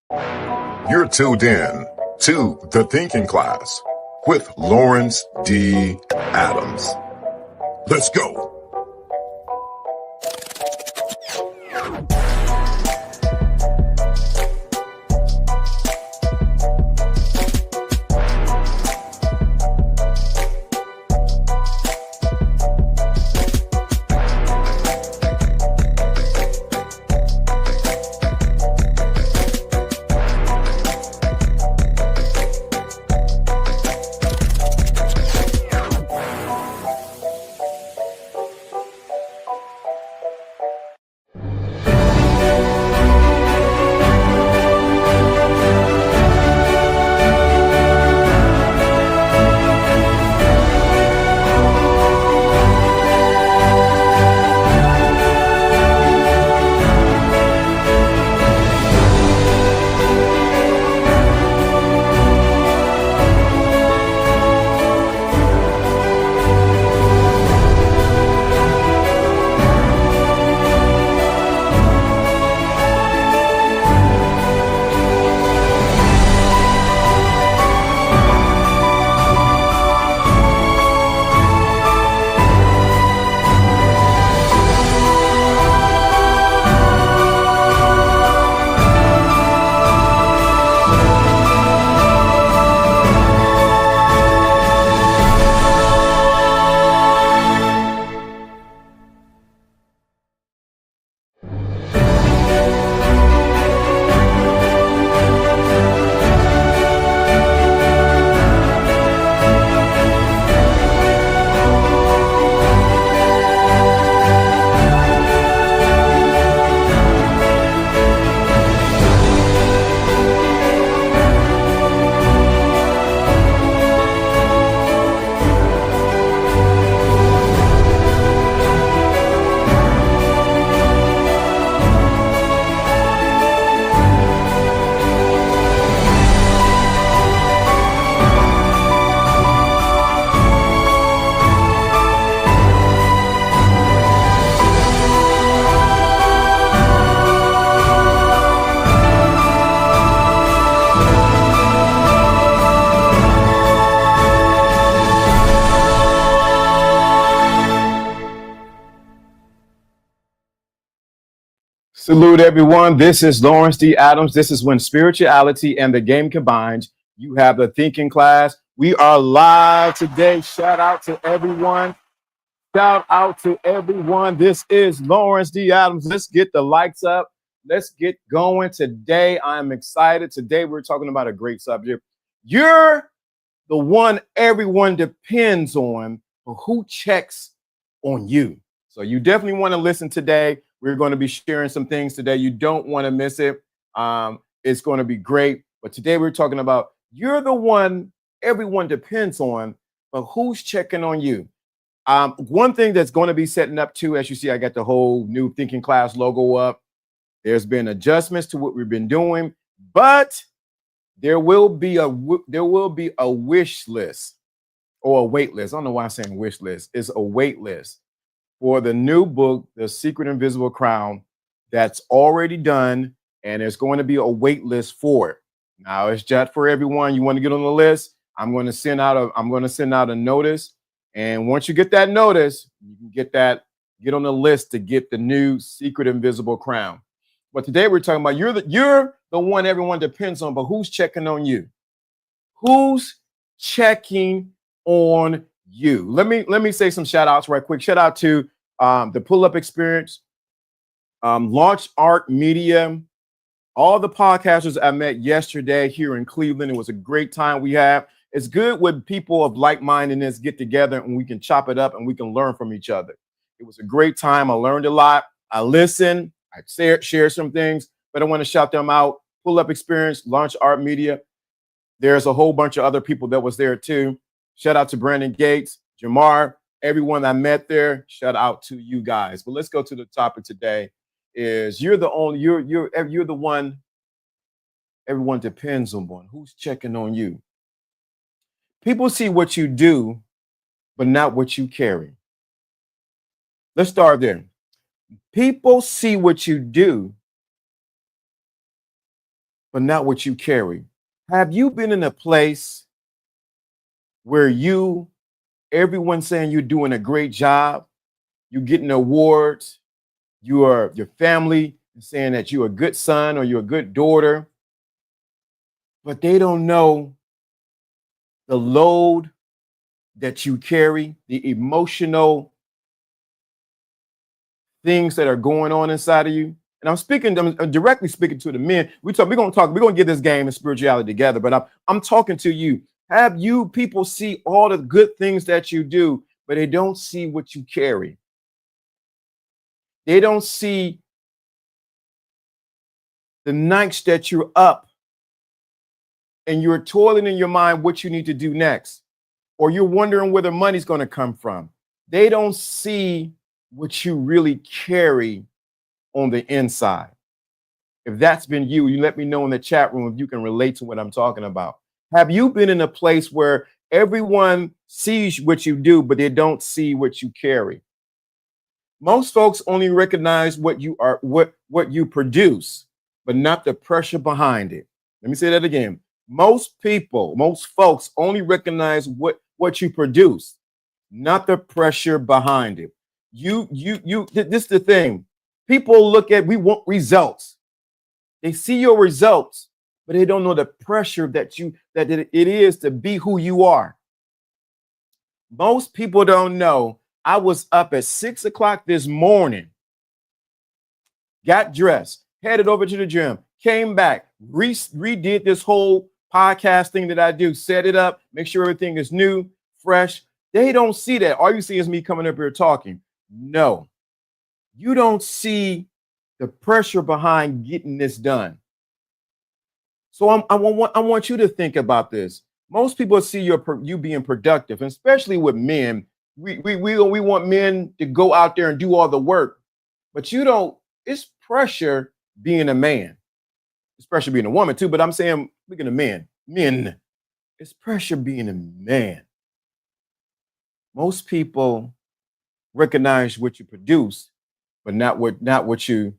You're tuned in to The Thinking Class with Lawrence D. Adams. Let's go. Salute everyone. This is Lawrence D. Adams. This is when spirituality and the game combines. You have the thinking class. We are live today. Shout out to everyone. Shout out to everyone. This is Lawrence D. Adams. Let's get the lights up. Let's get going today. I'm excited. Today we're talking about a great subject. You're the one everyone depends on, but who checks on you? So you definitely want to listen today. We're going to be sharing some things today. You don't want to miss it. It's going to be great. But today we're talking about you're the one everyone depends on, but who's checking on you? One thing that's going to be setting up too, as you see, I got the whole new thinking class logo up. There's been adjustments to what we've been doing, but there will be a wish list or a wait list. I don't know why I'm saying wish list. It's a wait list for the new book, The Secret Invisible Crown, that's already done, and there's going to be a wait list for it. Now it's just for everyone. You want to get on the list? I'm going to send out a notice, and once you get that notice, you can get on the list to get the new Secret Invisible Crown. But today we're talking about you're the one everyone depends on, but who's checking on you? Who's checking on you? Let me say some shout outs right quick. Shout out to the Pull Up Experience, Launch Art Media, all the podcasters I met yesterday here in Cleveland. It was a great time we have. It's good when people of like-mindedness get together and we can chop it up and we can learn from each other. It was a great time. I learned a lot. I listened. I share some things, but I want to shout them out. Pull Up Experience, Launch Art Media. There's a whole bunch of other people that was there too. Shout out to Brandon Gates, Jamar, everyone I met there. Shout out to you guys. But let's go to the topic today. Is you're the one everyone depends on. Who's checking on you? People see what you do, but not what you carry. Let's start there. People see what you do, but not what you carry. Have you been in a place where everyone's saying you're doing a great job, you're getting awards, your family is saying that you're a good son or you're a good daughter, but they don't know the load that you carry, the emotional things that are going on inside of you? And I'm directly speaking to the men. We're going to get this game and spirituality together, but I'm talking to you. Have you people see all the good things that you do, but they don't see what you carry? They don't see the nights that you're up and you're toiling in your mind what you need to do next, or you're wondering where the money's going to come from. They don't see what you really carry on the inside. If that's been you, you let me know in the chat room if you can relate to what I'm talking about. Have you been in a place where everyone sees what you do, but they don't see what you carry? Most folks only recognize what you are, what you produce, but not the pressure behind it. Let me say that again. Most folks only recognize what you produce, not the pressure behind it. This is the thing. People we want results. They see your results, but they don't know the pressure that it is to be who you are. Most people don't know. I was up at 6 o'clock this morning, got dressed, headed over to the gym, came back, redid this whole podcast thing that I do, set it up, make sure everything is new, fresh. They don't see that. All you see is me coming up here talking. No, you don't see the pressure behind getting this done. So I want you to think about this. Most people see you being productive, and especially with men. We want men to go out there and do all the work, but you don't. It's pressure being a man. It's pressure being a woman too, but I'm saying speaking of men. It's pressure being a man. Most people recognize what you produce, but not what you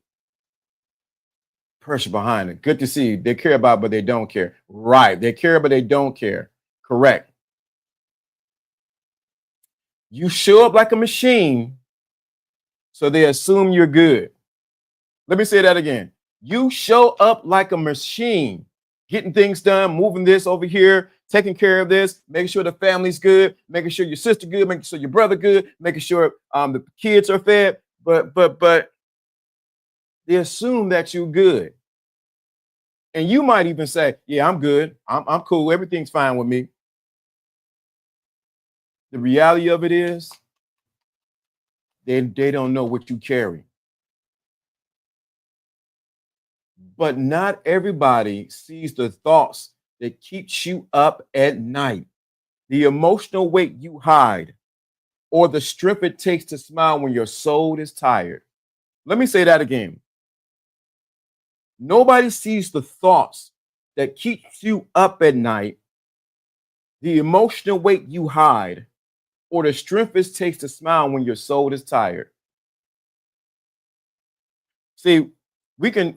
pressure behind it. Good to see. They care about, but they don't care. Right. They care, but they don't care. Correct. You show up like a machine, so they assume you're good. Let me say that again. You show up like a machine, getting things done, moving this over here, taking care of this, making sure the family's good, making sure your sister good, making sure your brother good, making sure the kids are fed. But they assume that you're good. And you might even say, yeah, I'm good. I'm cool. Everything's fine with me. The reality of it is they don't know what you carry. But not everybody sees the thoughts that keeps you up at night, the emotional weight you hide, or the strength it takes to smile when your soul is tired. Let me say that again. Nobody sees the thoughts that keeps you up at night, the emotional weight you hide, or the strength it takes to smile when your soul is tired. See, the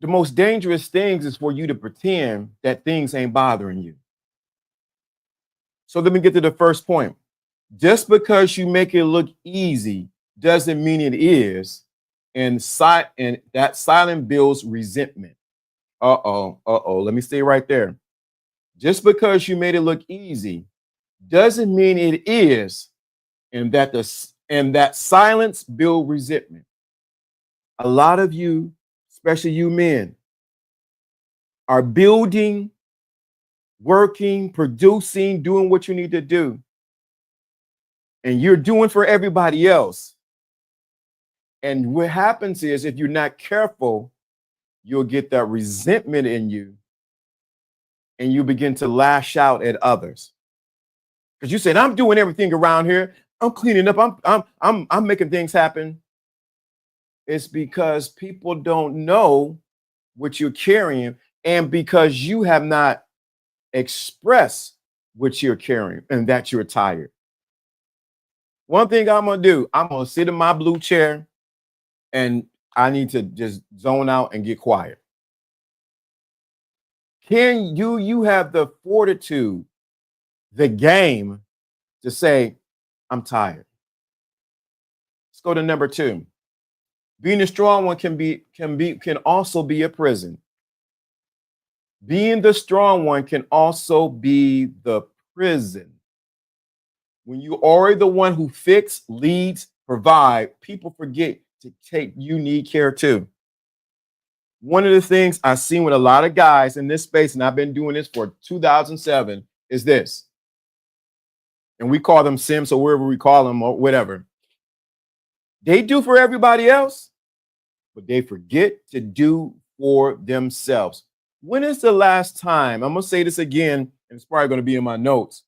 most dangerous things is for you to pretend that things ain't bothering you. So let me get to the first point. Just because you make it look easy doesn't mean it is. And that silent builds resentment. Let me stay right there. Just because you made it look easy doesn't mean it is, and that silence builds resentment. A lot of you, especially you men, are building, working, producing, doing what you need to do. And you're doing for everybody else. And what happens is, if you're not careful, you'll get that resentment in you and you begin to lash out at others. Because you said, I'm doing everything around here. I'm cleaning up. I'm making things happen. It's because people don't know what you're carrying, and because you have not expressed what you're carrying and that you're tired. One thing I'm going to do, I'm going to sit in my blue chair and I need to just zone out and get quiet. Can you have the fortitude, the game to say, I'm tired? Let's go to number 2. Being a strong one can also be a prison. Being the strong one can also be the prison. When you are the one who fix, leads, provide, people forget to take you need care too. One of the things I've seen with a lot of guys in this space, and I've been doing this for 2007, is this. And we call them Sims or wherever we call them or whatever. They do for everybody else, but they forget to do for themselves. When is the last time? I'm going to say this again, and it's probably going to be in my notes.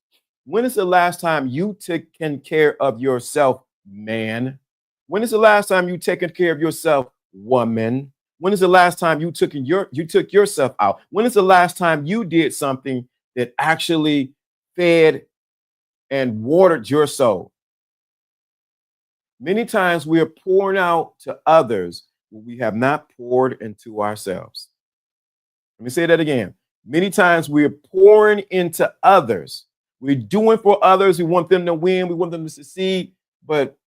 When is the last time you took care of yourself, man? When is the last time you taken care of yourself, woman? When is the last time you took yourself out? When is the last time you did something that actually fed and watered your soul? Many times we are pouring out to others what we have not poured into ourselves. Let me say that again. Many times we are pouring into others. We're doing for others. We want them to win. We want them to succeed. But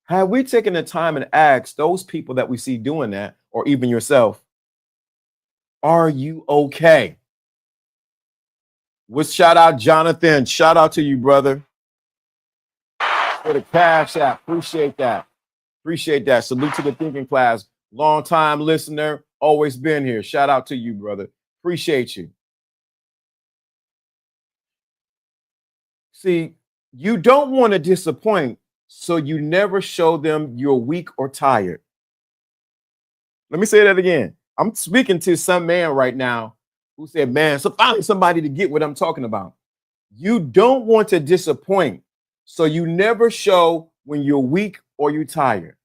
have we taken the time and asked those people that we see doing that, or even yourself, are you okay? Let's shout out Jonathan. Shout out to you, brother. For the Cash App. Appreciate that. Appreciate that. Salute to the thinking class. Long time listener. Always been here. Shout out to you, brother. Appreciate you. See, you don't want to disappoint, so you never show them you're weak or tired. Let me say that again. I'm speaking to some man right now who said, man, so finally somebody to get what I'm talking about. You don't want to disappoint, so you never show when you're weak or you're tired.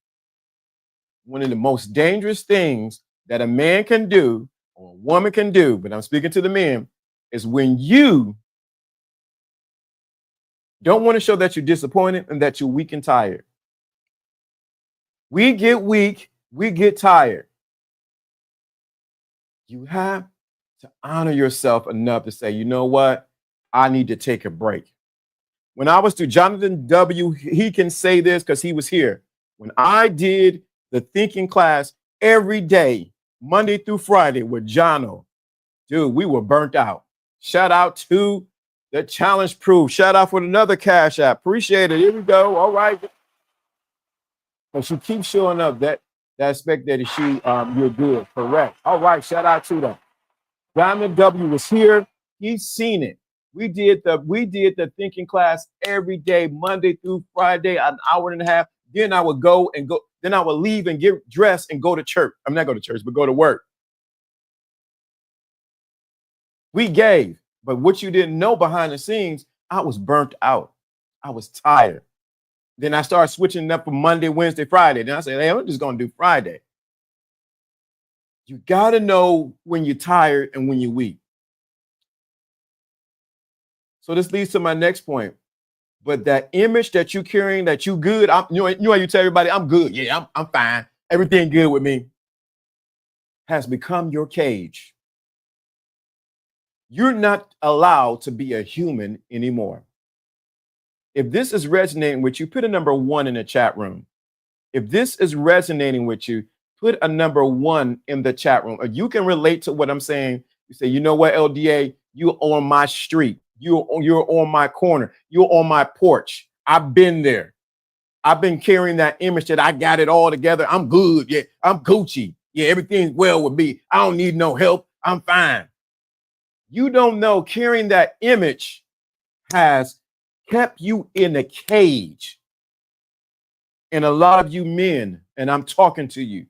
One of the most dangerous things that a man can do or a woman can do, but I'm speaking to the men, is when you don't want to show that you're disappointed and that you're weak and tired. We get weak, we get tired. You have to honor yourself enough to say, you know what? I need to take a break. When I was to Jonathan W., he can say this because he was here. When I did the thinking class every day, Monday through Friday with Jono, dude, we were burnt out. Shout out to the challenge proof. Shout out for another Cash App. Appreciate it. Here we go. All right. But you keep showing up that aspect that you're good. Correct. All right. Shout out to them. Diamond W was here. He's seen it. We did the thinking class every day, Monday through Friday, an hour and a half. Then I would go. Then I would leave and get dressed and go to church. I'm not going to church, but go to work. We gave, but what you didn't know behind the scenes, I was burnt out. I was tired. Then I started switching up from Monday, Wednesday, Friday. Then I said, hey, I'm just going to do Friday. You got to know when you're tired and when you're weak. So this leads to my next point. But that image that you're carrying, that you good, you know how you tell everybody, I'm good. Yeah, I'm fine. Everything good with me, has become your cage. You're not allowed to be a human anymore. If this is resonating with you, put a number 1 in the chat room. If this is resonating with you, put a number 1 in the chat room. Or you can relate to what I'm saying. You say, you know what, LDA, you're on my street. You're on my corner. You're on my porch. I've been there. I've been carrying that image that I got it all together. I'm good. Yeah, I'm Gucci. Yeah, everything's well with me. I don't need no help. I'm fine. You don't know carrying that image has kept you in a cage. And a lot of you men, and I'm talking to you,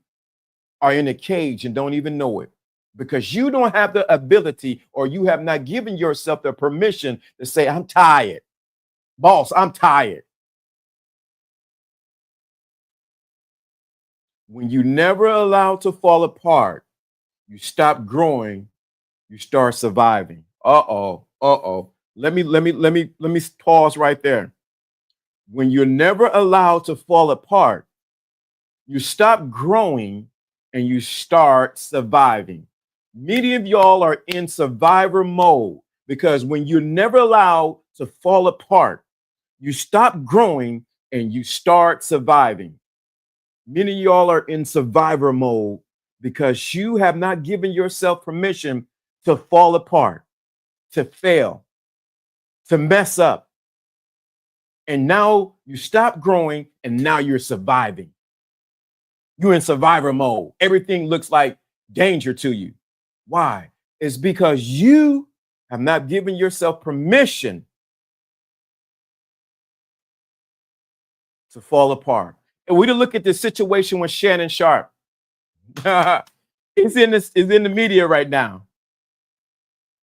are in a cage and don't even know it because you don't have the ability, or you have not given yourself the permission to say, I'm tired. Boss, I'm tired. When you never allow to fall apart, you stop growing, you start surviving. Uh-oh. Let me pause right there. When you're never allowed to fall apart, you stop growing and you start surviving. Many of y'all are in survivor mode because when you're never allowed to fall apart, you stop growing and you start surviving. Many of y'all are in survivor mode because you have not given yourself permission to fall apart, to fail, to mess up. And now you stop growing and now you're surviving. You're in survivor mode. Everything looks like danger to you. Why? It's because you have not given yourself permission to fall apart. And we to look at this situation with Shannon Sharp. It's in the media right now.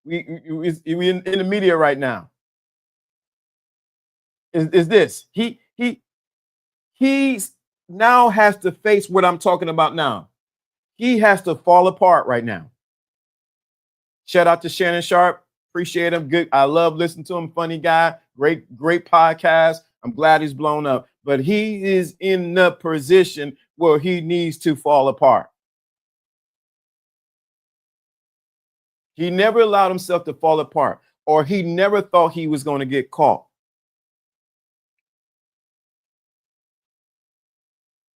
We in the media right now. Is this he's now has to face what I'm talking about now. He has to fall apart right now. Shout out to Shannon Sharp. Appreciate him. Good. I love listening to him. Funny guy. Great podcast. I'm glad he's blown up. But he is in the position where he needs to fall apart. He never allowed himself to fall apart, or he never thought he was going to get caught.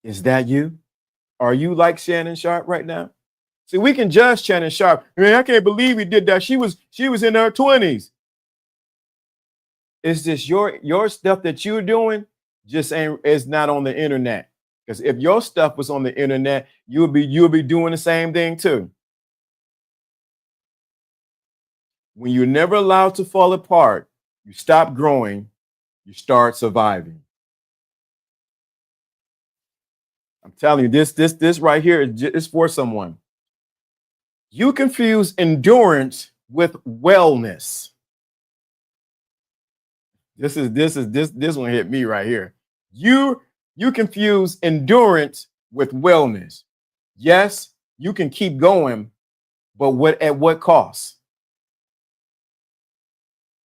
Is that you? Are you like Shannon Sharp right now? See, we can judge Shannon Sharp. Man, I can't believe he did that. She was in her 20s. It's just your stuff that you're doing just is not on the internet. Because if your stuff was on the internet, you'll be doing the same thing too. When you're never allowed to fall apart, you stop growing, you start surviving. I'm telling you, this right here is for someone. You confuse endurance with wellness. This one hit me right here. You confuse endurance with wellness. Yes, you can keep going, but at what cost?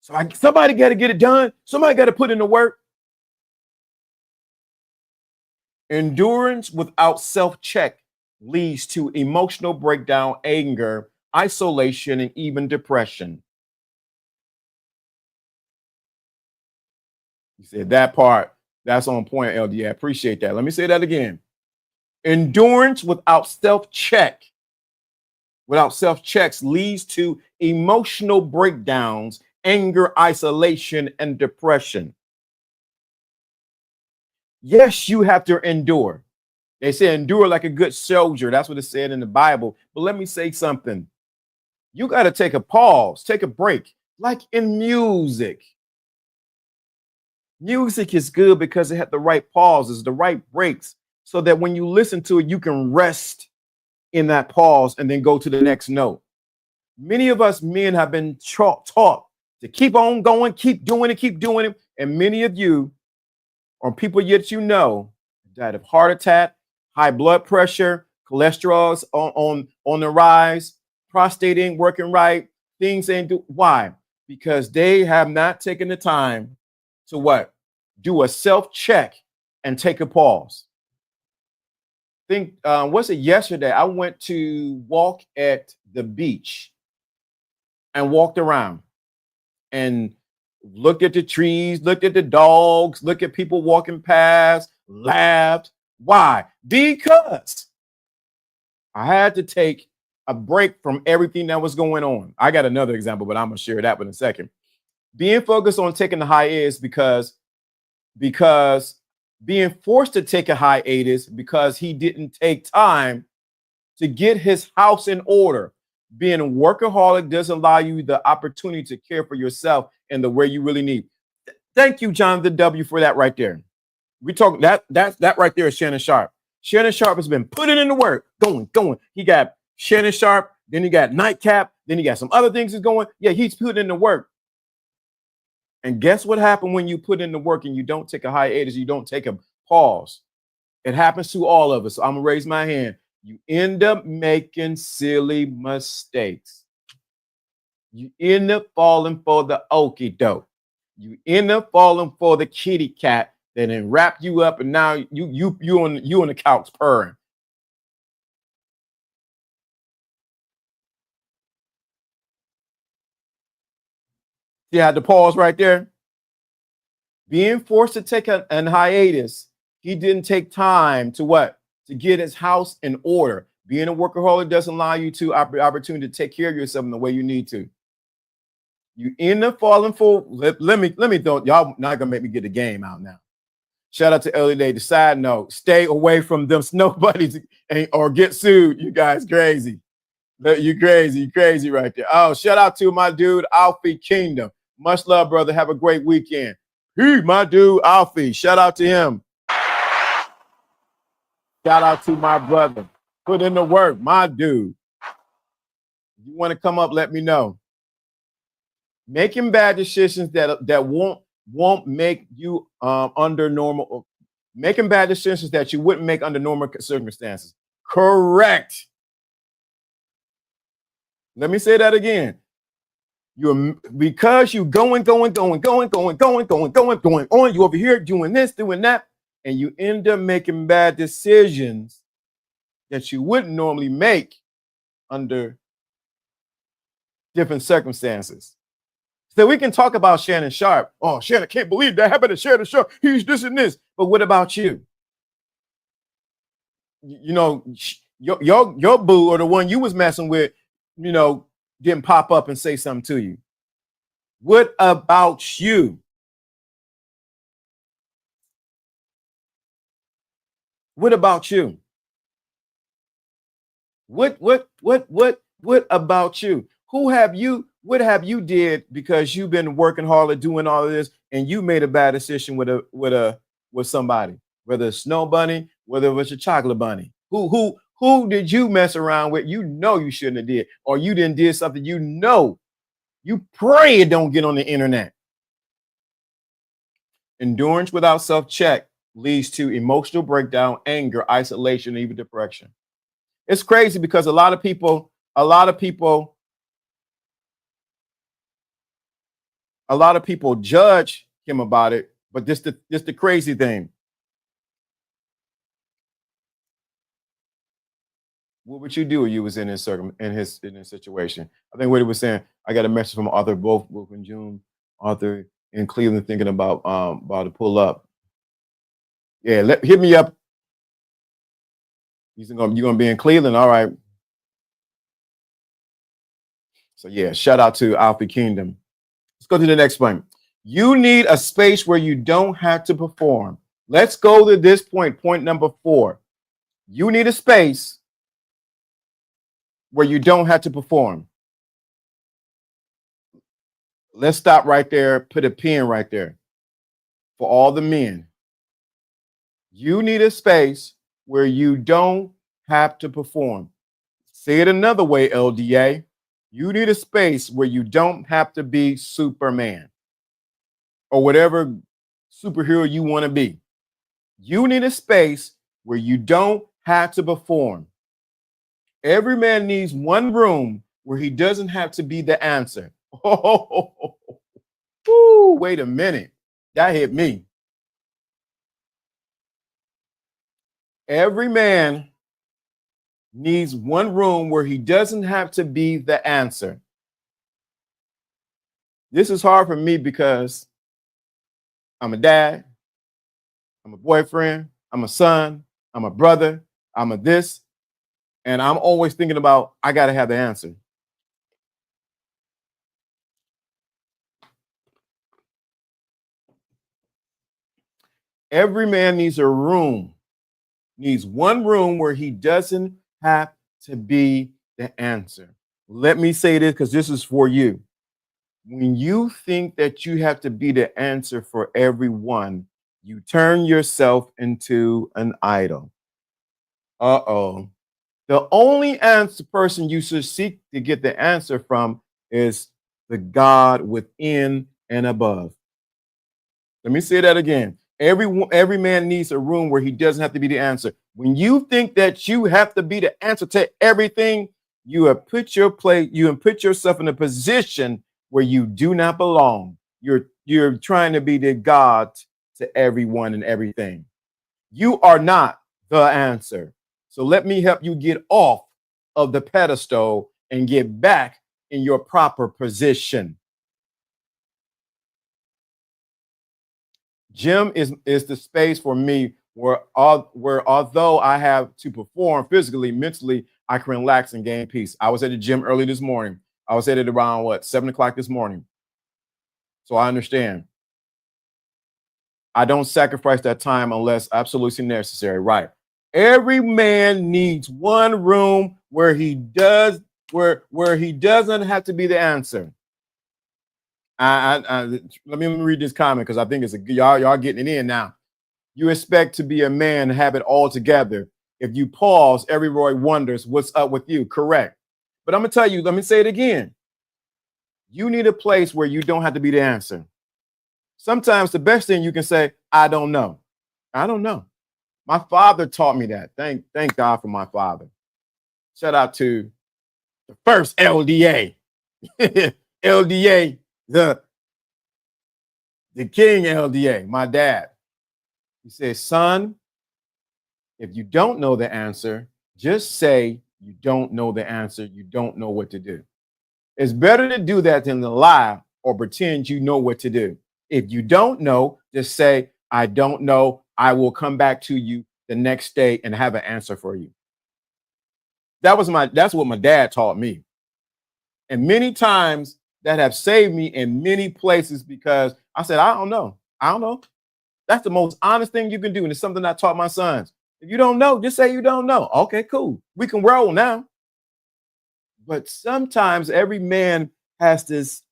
So somebody got to get it done. Somebody got to put in the work. Endurance without self-check leads to emotional breakdown, anger, isolation, and even depression. You said that part. That's on point, LD. I appreciate that. Let me say that again. Endurance without self-checks leads to emotional breakdowns, anger, isolation, and depression. Yes, you have to endure. They say endure like a good soldier. That's what it said in the Bible. But let me say something. You got to take a pause, take a break, like in music. Music is good because it had the right pauses, the right breaks, so that when you listen to it, you can rest in that pause and then go to the next note. Many of us men have been taught to keep on going, keep doing it. And many of you, or people yet you know, died of heart attack, high blood pressure, cholesterol's on the rise, prostate ain't working right, things ain't do. Why? Because they have not taken the time to what? Do a self-check and take a pause. Was it yesterday? I went to walk at the beach and walked around and looked at the trees, looked at the dogs, looked at people walking past, laughed. Why? Because I had to take a break from everything that was going on. I got another example, but I'm going to share that one in a second. Being focused on taking the hiatus because being forced to take a hiatus because he didn't take time to get his house in order. Being a workaholic doesn't allow you the opportunity to care for yourself in the way you really need. Thank you, Jonathan W., for that right there. We talk that right there is Shannon Sharp. Shannon Sharp has been putting in the work, going. He got Shannon Sharp, then he got Nightcap, then he got some other things that's going. Yeah, he's putting in the work. And guess what happened when you put in the work and you don't take a hiatus, you don't take a pause? It happens to all of us. So I'm going to raise my hand. You end up making silly mistakes. You end up falling for the okie doke. You end up falling for the kitty cat that then wrap you up, and now you on the couch purring. See, I had to pause right there. Being forced to take an hiatus, he didn't take time to what? To get his house in order. Being a workaholic doesn't allow you to opportunity to take care of yourself in the way you need to. You end up falling for. Let me don't y'all not gonna make me get the game out now. Shout out to Ellie Day. The side note: stay away from them snow buddies or get sued. You guys crazy. You crazy right there. Oh, shout out to my dude Alfie Kingdom. Much love, brother. Have a great weekend. Hey, my dude Alfie. Shout out to him. Shout out to my brother. Put in the work, my dude. If you want to come up, let me know. Making bad decisions that won't make you under normal. Making bad decisions that you wouldn't make under normal circumstances. Correct. Let me say that again. Because you going on, you over here doing this, doing that, and you end up making bad decisions that you wouldn't normally make under different circumstances. So we can talk about Shannon Sharp. Oh, Shannon, I can't believe that happened to Shannon Sharp. He's this and this. But what about you? You know, your boo or the one you was messing with, you know, didn't pop up and say something to you. What about you? What about you? What about you? What have you did because you've been working hard doing all of this and you made a bad decision with somebody, whether it's Snow Bunny, whether it was a Chocolate Bunny. Who did you mess around with? You know you shouldn't have did, or you didn't did something you know. You pray it don't get on the internet. Endurance without self-check leads to emotional breakdown, anger, isolation, and even depression. It's crazy because a lot of people judge him about it, but this the crazy thing. What would you do if you was in his situation? I think what he was saying. I got a message from Arthur, both in June, Arthur in Cleveland, thinking about to pull up. Yeah, hit me up. You're gonna be in Cleveland, all right? So yeah, shout out to Alfie Kingdom. Let's go to the next point. You need a space where you don't have to perform. Let's go to this point. Point number 4. You need a space where you don't have to perform. Let's stop right there. Put a pin right there. For all the men, you need a space where you don't have to perform. Say it another way, LDA. You need a space where you don't have to be Superman or whatever superhero you want to be. You need a space where you don't have to perform. Every man needs one room where he doesn't have to be the answer. Oh, wait a minute. That hit me. Every man needs one room where he doesn't have to be the answer. This is hard for me because I'm a dad, I'm a boyfriend, I'm a son, I'm a brother, I'm a this, and I'm always thinking about I got to have the answer. Every man needs one room where he doesn't have to be the answer. Let me say this because this is for you. When you think that you have to be the answer for everyone, you turn yourself into an idol. Uh-oh. The only person you should seek to get the answer from is the God within and above. Let me say that again. Every man needs a room where he doesn't have to be the answer. When you think that you have to be the answer to everything, you have put yourself in a position where you do not belong. You're trying to be the God to everyone and everything. You are not the answer. So let me help you get off of the pedestal and get back in your proper position. Gym is the space for me where although I have to perform physically, mentally, I can relax and gain peace. I was at the gym early this morning. I was at it around 7 o'clock this morning. So I understand. I don't sacrifice that time unless absolutely necessary. Right. Every man needs one room where he doesn't have to be the answer. Let me read this comment because I think it's y'all getting it in now. You expect to be a man and have it all together. If you pause, every boy wonders what's up with you. Correct. But I'm gonna tell you, let me say it again. You need a place where you don't have to be the answer. Sometimes the best thing you can say, I don't know. I don't know. My father taught me that. Thank God for my father. Shout out to the first LDA. LDA, the king LDA, my dad. He says, son, if you don't know the answer, just say you don't know the answer. You don't know what to do. It's better to do that than to lie or pretend you know what to do. If you don't know, just say, I don't know. I will come back to you the next day and have an answer for you. That's what my dad taught me. And many times that have saved me in many places because I said, I don't know. I don't know. That's the most honest thing you can do. And it's something I taught my sons. If you don't know, just say you don't know. Okay, cool. We can roll now. But sometimes every man has this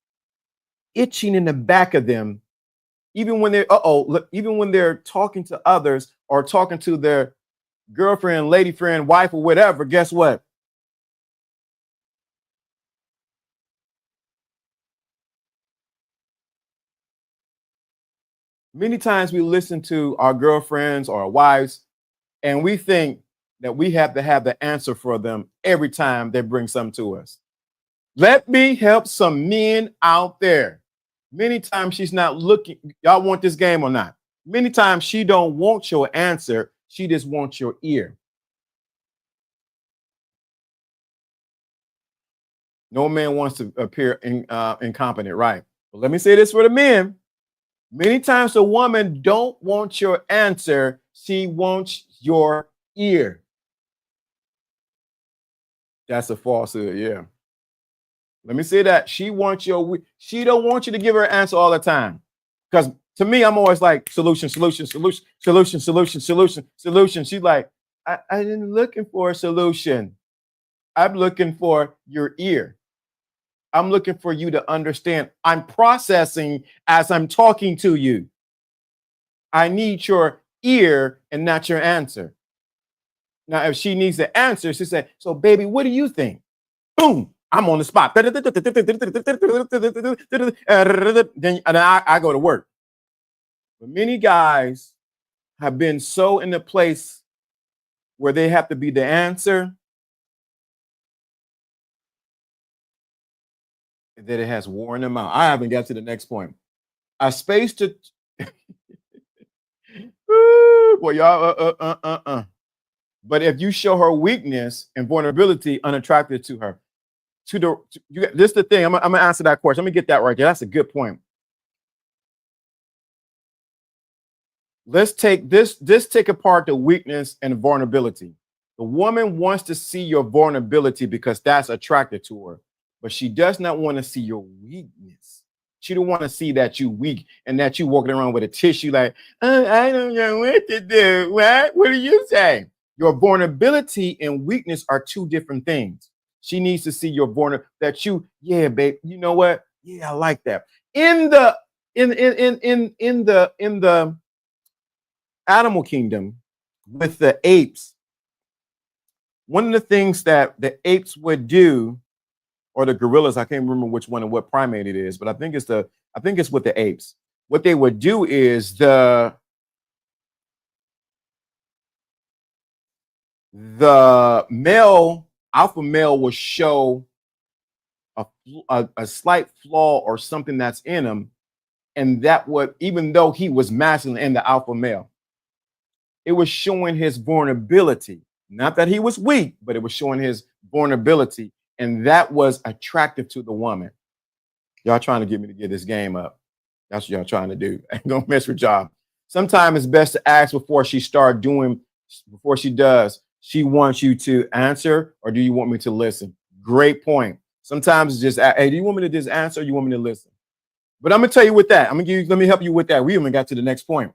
itching in the back of them, even when even when they're talking to others or talking to their girlfriend, lady friend, wife, or whatever. Guess what? Many times we listen to our girlfriends or our wives, and we think that we have to have the answer for them every time they bring something to us. Let me help some men out there. Many times she's not looking. Y'all want this game or not? Many times she don't want your answer. She just wants your ear. No man wants to appear incompetent, right? But let me say this for the men. Many times the woman don't want your answer. She wants your ear. That's a falsehood, yeah. Let me say that. She don't want you to give her an answer all the time. Because to me, I'm always like solution. She's like, I'm looking for a solution. I'm looking for your ear. I'm looking for you to understand. I'm processing as I'm talking to you. I need your ear and not your answer. Now, if she needs the answer, she said, so baby, what do you think? Boom, I'm on the spot. Then and I go to work. But many guys have been so in the place where they have to be the answer that it has worn them out. I haven't got to the next point. A space to boy, y'all, But if you show her weakness and vulnerability unattractive to her, this is the thing. I'm gonna answer that question. Let me get that right there. That's a good point. Let's take this. Take apart the weakness and vulnerability. The woman wants to see your vulnerability because that's attractive to her, but she does not want to see your weakness. She don't want to see that you weak and that you walking around with a tissue like, I don't know what to do. What do you say? Your vulnerability and weakness are two different things. She needs to see your that you, yeah, babe. You know what? Yeah, I like that. In the animal kingdom with the apes, one of the things that the apes would do, or the gorillas, I can't remember which one and what primate it is, but I think it's with the apes. What they would do is the alpha male will show a slight flaw or something that's in him, and that would, even though he was masculine in the alpha male, it was showing his vulnerability. Not that he was weak, but it was showing his vulnerability, and that was attractive to the woman. Y'all trying to get me to get this game up. That's what y'all trying to do. I ain't gonna mess with y'all. Sometimes it's best to ask before she start doing, before she does. She wants you to answer, or do you want me to listen? Great point. Sometimes it's just, hey, do you want me to just answer, or you want me to listen? But I'm gonna tell you with that. Let me help you with that. We even got to the next point.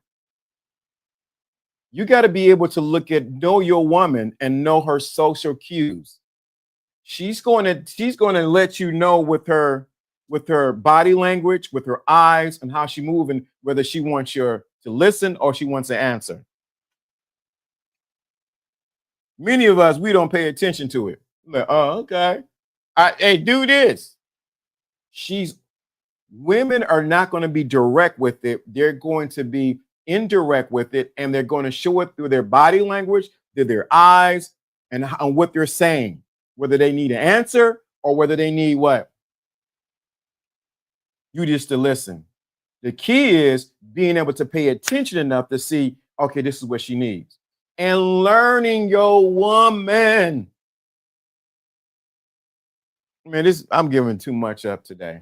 You got to be able to know your woman and know her social cues. She's going to let you know with her body language, with her eyes, and how she moving, whether she wants you to listen or she wants to answer. Many of us, we don't pay attention to it. Like, oh, okay. Hey, do this. Women are not going to be direct with it. They're going to be indirect with it, and they're going to show it through their body language, through their eyes, and what they're saying, whether they need an answer or whether they need what? You just to listen. The key is being able to pay attention enough to see, okay, this is what she needs. And learning your woman. Man, I'm giving too much up today.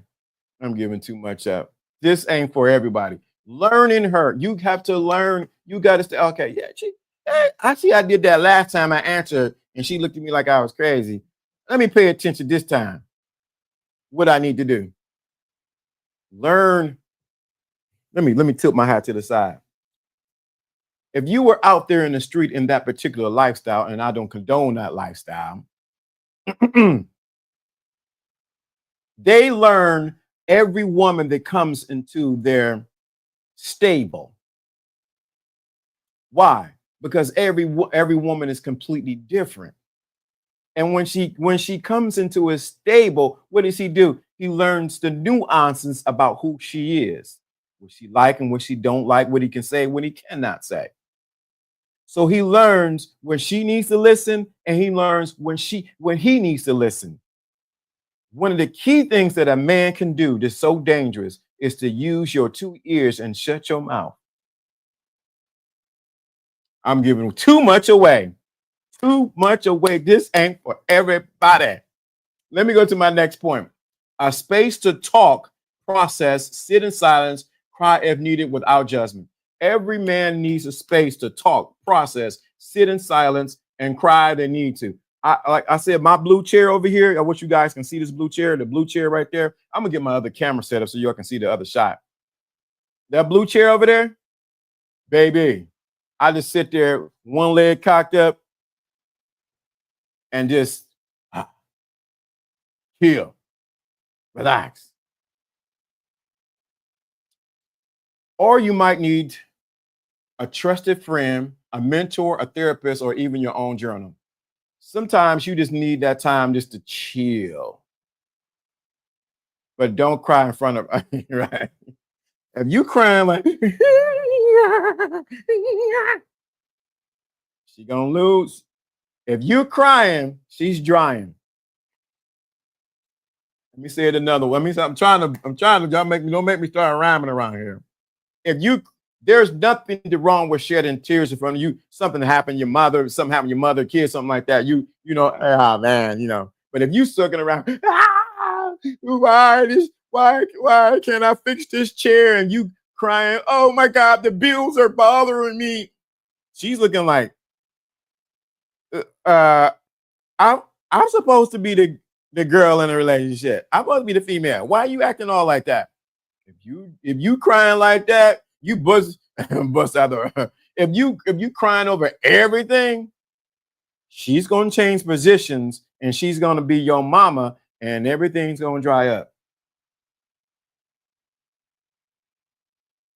I'm giving too much up. This ain't for everybody. Learning her. You have to learn. You got to stay. Okay, yeah, I see I did that last time I answered, and she looked at me like I was crazy. Let me pay attention this time. What I need to do. Learn. Let me tilt my hat to the side. If you were out there in the street in that particular lifestyle, and I don't condone that lifestyle, they learn every woman that comes into their stable. Why? Because every woman is completely different. And when she comes into a stable, what does he do? He learns the nuances about who she is, what she like and what she don't like, what he can say, what he cannot say. So he learns when she needs to listen, and he learns when he needs to listen. One of the key things that a man can do that's so dangerous is to use your 2 ears and shut your mouth. I'm giving too much away. Too much away. This ain't for everybody. Let me go to my next point. A space to talk, process, sit in silence, cry if needed without judgment. Every man needs a space to talk, process, sit in silence, and cry if they need to. Like I said, my blue chair over here, I wish you guys can see this blue chair, the blue chair right there. I'm gonna get my other camera set up so y'all can see the other shot. That blue chair over there, baby, I just sit there, one leg cocked up, and just chill, relax. Or you might need a trusted friend, a mentor, a therapist, or even your own journal. Sometimes you just need that time just to chill. But don't cry in front of right. If you crying like she gonna lose. If you're crying, she's drying. Let me say it another way. I'm trying to don't make me start rhyming around here. There's nothing wrong with shedding tears in front of you. Something happened, your mother, something happened, your mother, kid, something like that. You know, ah man, you know. But if you sucking around, why can't I fix this chair? And you crying, oh my God, the bills are bothering me. She's looking like, I'm supposed to be the girl in a relationship. I'm supposed to be the female. Why are you acting all like that? If you crying like that, you bust out the. If you crying over everything, she's gonna change positions and she's gonna be your mama, and everything's gonna dry up.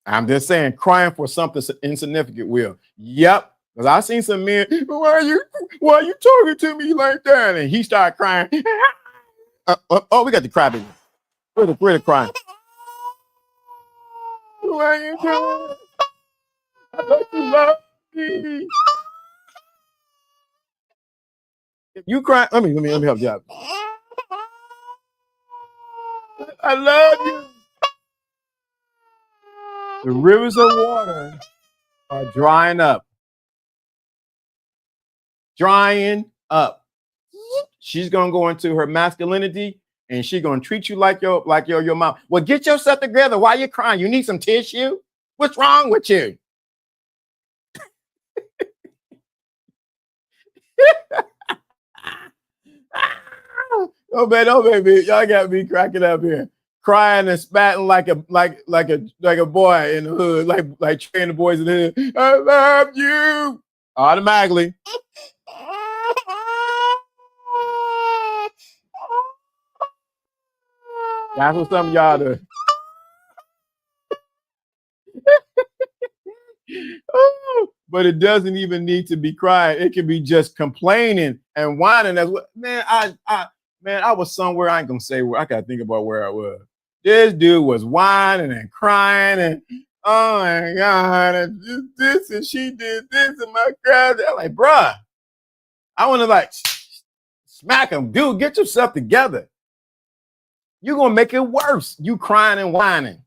I'm just saying, crying for something insignificant will. Yep, because I've seen some men. Why are you talking to me like that? And he started crying. Oh, we got the crybaby. Where the crying? Why are you doing? I thought you loved me. If you cry, let me help you out. I love you. The rivers of water are drying up. Drying up. She's gonna go into her masculinity, and she's gonna treat you like your mom. Well, get yourself together. Why you crying? You need some tissue? What's wrong with you? Oh man, oh baby, y'all got me cracking up here, crying and spatting like a boy in the hood, like training the boys in the hood. I love you automatically. That's what some of y'all do. But it doesn't even need to be crying. It can be just complaining and whining. That's what, man. I was somewhere. I ain't gonna say where. I gotta think about where I was. This dude was whining and crying and oh my god, and this and she did this and my God. I'm like, bruh, I want to like smack him, dude. Get yourself together. You're gonna make it worse. You crying and whining.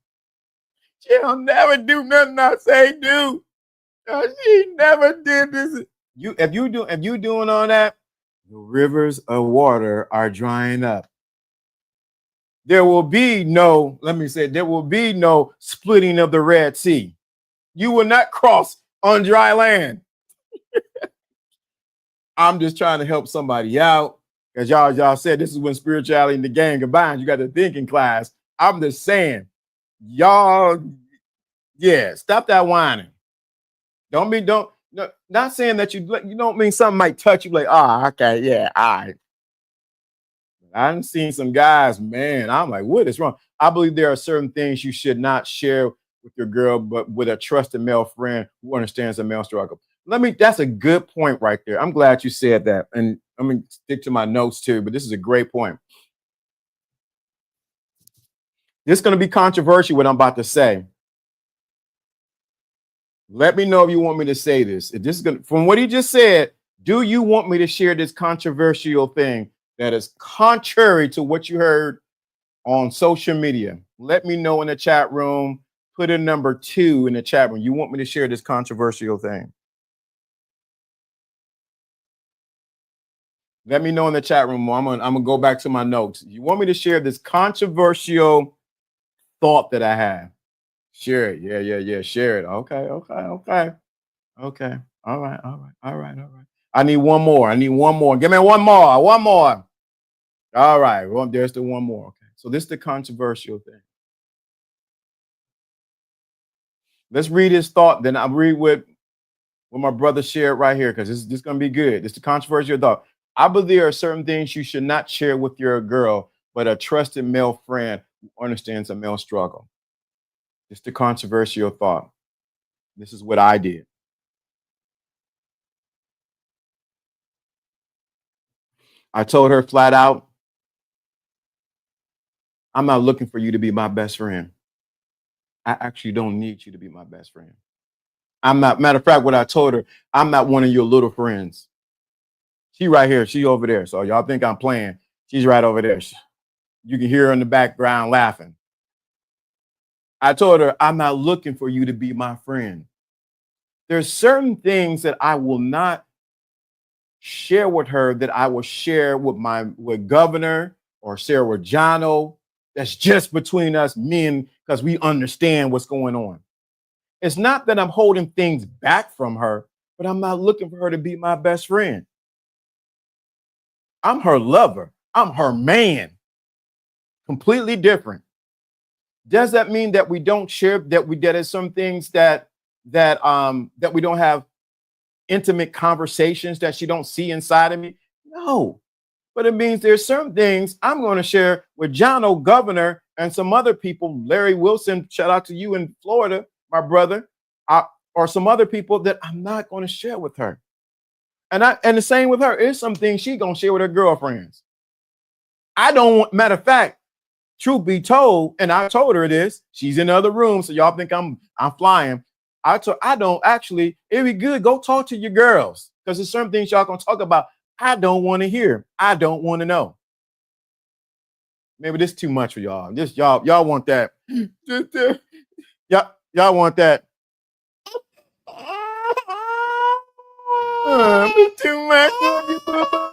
She'll never do nothing I say do. She never did this. If you doing all that, the rivers of water are drying up. There will be no, let me say, there will be no splitting of the Red Sea. You will not cross on dry land. I'm just trying to help somebody out. As y'all said, this is when spirituality and the game combined. You got the thinking class. I'm just saying, y'all, yeah, stop that whining. Don't no, not saying that you don't mean something might touch you like, oh, okay, yeah, all right. I've seen some guys, man. I'm like, what is wrong? I believe there are certain things you should not share with your girl, but with a trusted male friend who understands the male struggle. That's a good point right there. I'm glad you said that. And I'm gonna stick to my notes too, but this is a great point. This is gonna be controversial, what I'm about to say. Let me know if you want me to say this. If this is gonna, from what he just said, do you want me to share this controversial thing that is contrary to what you heard on social media? Let me know in the chat room. Put a number 2 in the chat room. You want me to share this controversial thing? Let me know in the chat room. I'm gonna go back to my notes. You want me to share this controversial thought that I have? Share it. Yeah. Share it. Okay. Okay. All right. I need one more. Give me one more. One more. All right. Well, there's the one more. Okay. So this is the controversial thing. Let's read his thought. Then I'll read what my brother shared right here, because this is going to be good. This is the controversial thought. I believe there are certain things you should not share with your girl, but a trusted male friend who understands a male struggle. It's the controversial thought. This is what I did. I told her flat out, I'm not looking for you to be my best friend. I actually don't need you to be my best friend. I'm not, matter of fact, what I told her, I'm not one of your little friends. She right here, she over there. So y'all think I'm playing. She's right over there. You can hear her in the background laughing. I told her, I'm not looking for you to be my friend. There's certain things that I will not share with her that I will share with governor or share with Jono. That's just between us men, because we understand what's going on. It's not that I'm holding things back from her, but I'm not looking for her to be my best friend. I'm her lover. I'm her man. Completely different. Does that mean that we don't share, that is some things that we don't have intimate conversations, that she don't see inside of me? No. But it means there's certain things I'm going to share with John O. Governor and some other people, Larry Wilson, shout out to you in Florida, my brother, or some other people that I'm not going to share with her. And the same with her. There's some things she's going to share with her girlfriends. I don't want, matter of fact, truth be told, and I told her this, she's in the other room, so y'all think I'm flying. I don't actually, it'd be good, go talk to your girls, because there's certain things y'all gonna talk about I don't want to hear. I don't want to know. Maybe this is too much for y'all. Just y'all want that. Y'all want that. Too much for you, boo-boo.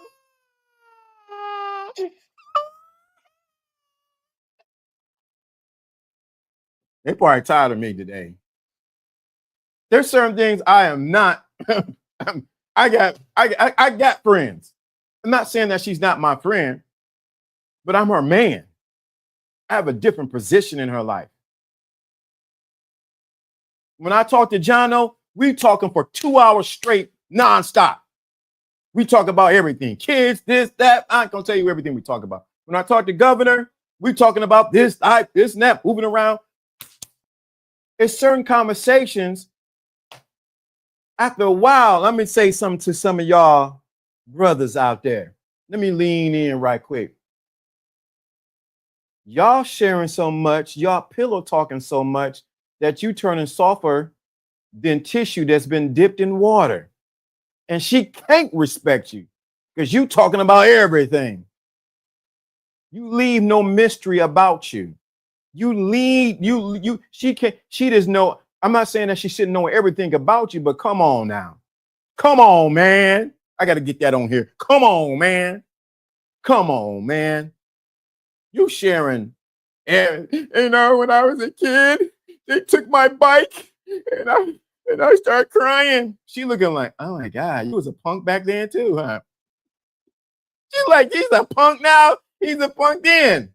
They probably tired of me today. There's certain things I am not. I got friends. I'm not saying that she's not my friend, but I'm her man. I have a different position in her life. When I talk to Jono, we talking for 2 hours straight, nonstop. We talk about everything. Kids, this, that. I ain't gonna tell you everything we talk about. When I talk to Governor, we talking about this, this, and that, moving around. It's certain conversations. After a while, let me say something to some of y'all brothers out there. Let me lean in right quick. Y'all sharing so much, y'all pillow talking so much that you turning softer than tissue that's been dipped in water. And she can't respect you because you talking about everything. You leave no mystery about you. You leave, she doesn't know. I'm not saying that she shouldn't know everything about you, but come on now. Come on, man. I got to get that on here. Come on, man. Come on, man. You sharing. And you know, when I was a kid, they took my bike and I started crying. She looking like, oh my God, you was a punk back then too, huh? She's like, he's a punk now. He's a punk then.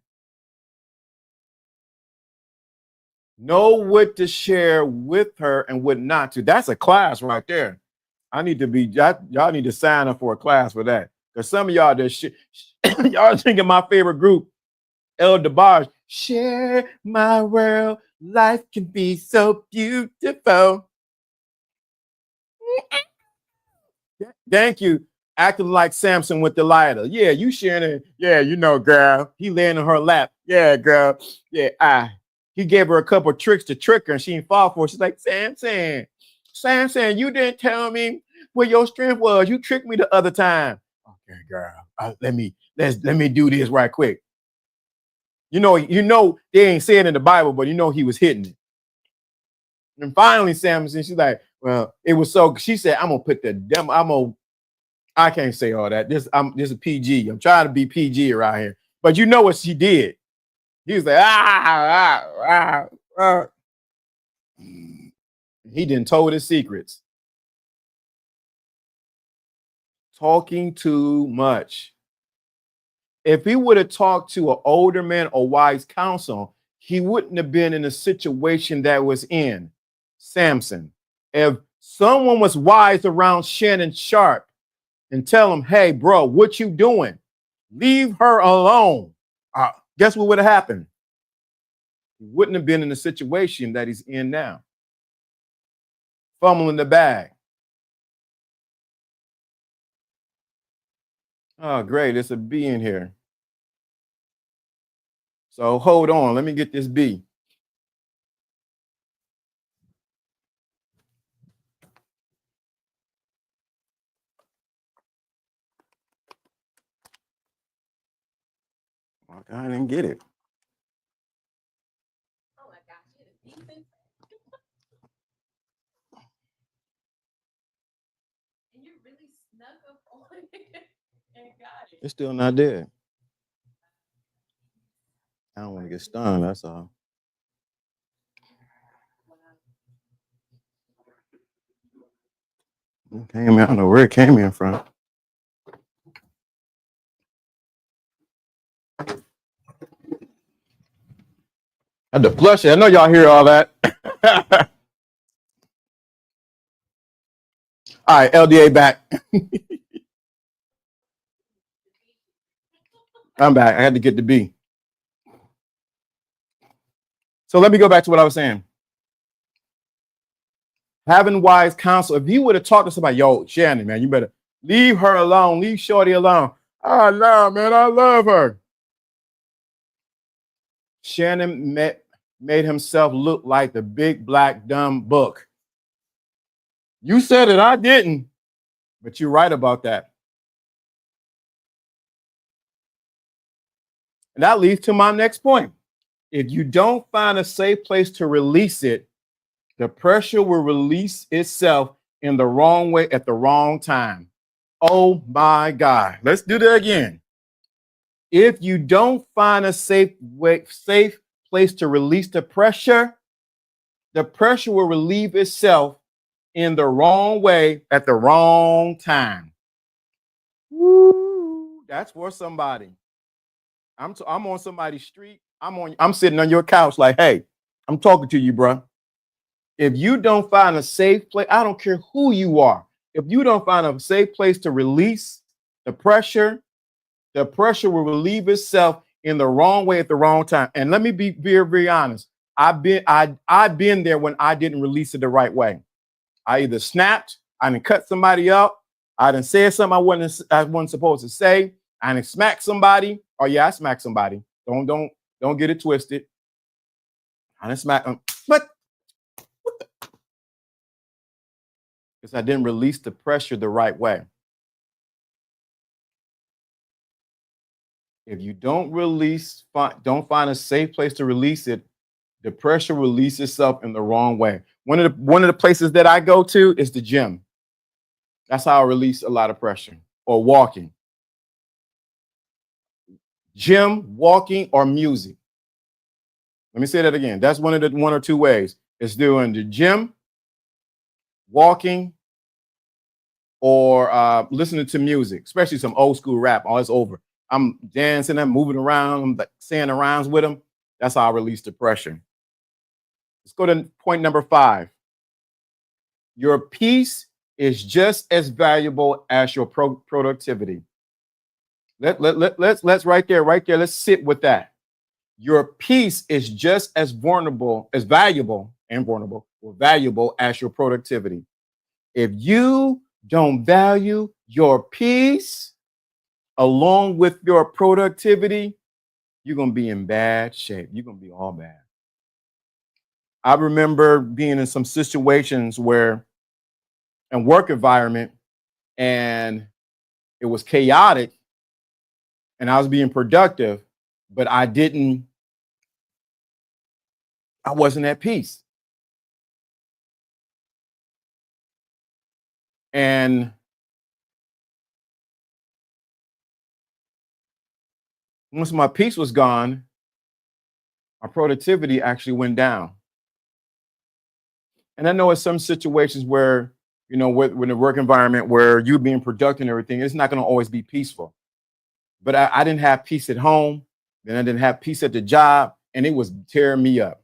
Know what to share with her and what not to. That's a class right there. I need to be, y'all need to sign up for a class for that. Because some of y'all just y'all thinking my favorite group, El DeBarge, share my world. Life can be so beautiful. Thank you. Acting like Samson with Delilah. Yeah, you sharing it. Yeah, you know, girl. He laying on her lap. Yeah, girl. Yeah, he gave her a couple of tricks to trick her and she didn't fall for it. She's like, Samson, you didn't tell me where your strength was. You tricked me the other time. Okay, girl. Let me do this right quick. You know, they ain't saying it in the Bible, but you know he was hitting it. And finally, Samson, she's like, well, it was so. She said, I'm gonna put the demo. I can't say all that. This is PG. I'm trying to be PG around here. But you know what she did? He was like, He didn't told his secrets. Talking too much. If he would have talked to an older man or wise counsel, he wouldn't have been in the situation that was in. Samson. If someone was wise around Shannon Sharp and tell him, hey, bro, what you doing? Leave her alone. Guess what would have happened? He wouldn't have been in the situation that he's in now. Fumbling the bag. Oh, great. It's a B in here. So hold on. Let me get this B. I didn't get it. Oh my gosh. And you really snuck up on it and got it. It's still not there. I don't want to get stung, that's all. I don't know where it came in from. I had to flush it. I know y'all hear all that. All right, LDA back. I'm back. I had to get the B. So let me go back to what I was saying. Having wise counsel. If you would have talked to somebody, yo, Shannon, man, you better leave her alone. Leave Shorty alone. Oh, no, man, I love her. Shannon made himself look like the big black dumb book. You said it, I didn't. But you're right about that. And that leads to my next point. If you don't find a safe place to release it, the pressure will release itself in the wrong way at the wrong time. Oh my God. Let's do that again. If you don't find a safe place to release the pressure will relieve itself in the wrong way at the wrong time. Woo, that's for somebody. I'm on somebody's street. I'm sitting on your couch like, hey, I'm talking to you, bro. If you don't find a safe place, I don't care who you are. If you don't find a safe place to release the pressure will relieve itself in the wrong way at the wrong time. And let me be very, very honest. I've been there when I didn't release it the right way. I either snapped, I didn't cut somebody up, I didn't say something I wasn't supposed to say, I didn't smack somebody. Oh yeah, I smacked somebody. Don't get it twisted. I didn't smack them, but because I didn't release the pressure the right way. If you don't find a safe place to release it, the pressure releases itself in the wrong way. One of the places that I go to is the gym. That's how I release a lot of pressure. Or walking. Gym, walking, or music. Let me say that again. That's one or two ways. It's doing the gym, walking, or listening to music, especially some old school rap. Oh, it's over. I'm dancing, I'm moving around, I'm like saying the rhymes with them. That's how I release the pressure. Let's go to point number 5. Your peace is just as valuable as your productivity. Let's right there. Let's sit with that. Your peace is just as valuable as your productivity. If you don't value your peace along with your productivity, you're going to be in bad shape. You're going to be all bad. I remember being in some situations where in work environment and it was chaotic and I was being productive, but I wasn't at peace. And once my peace was gone, my productivity actually went down. And I know in some situations where, when the work environment where you're being productive and everything, it's not going to always be peaceful. But I didn't have peace at home. Then I didn't have peace at the job, and it was tearing me up.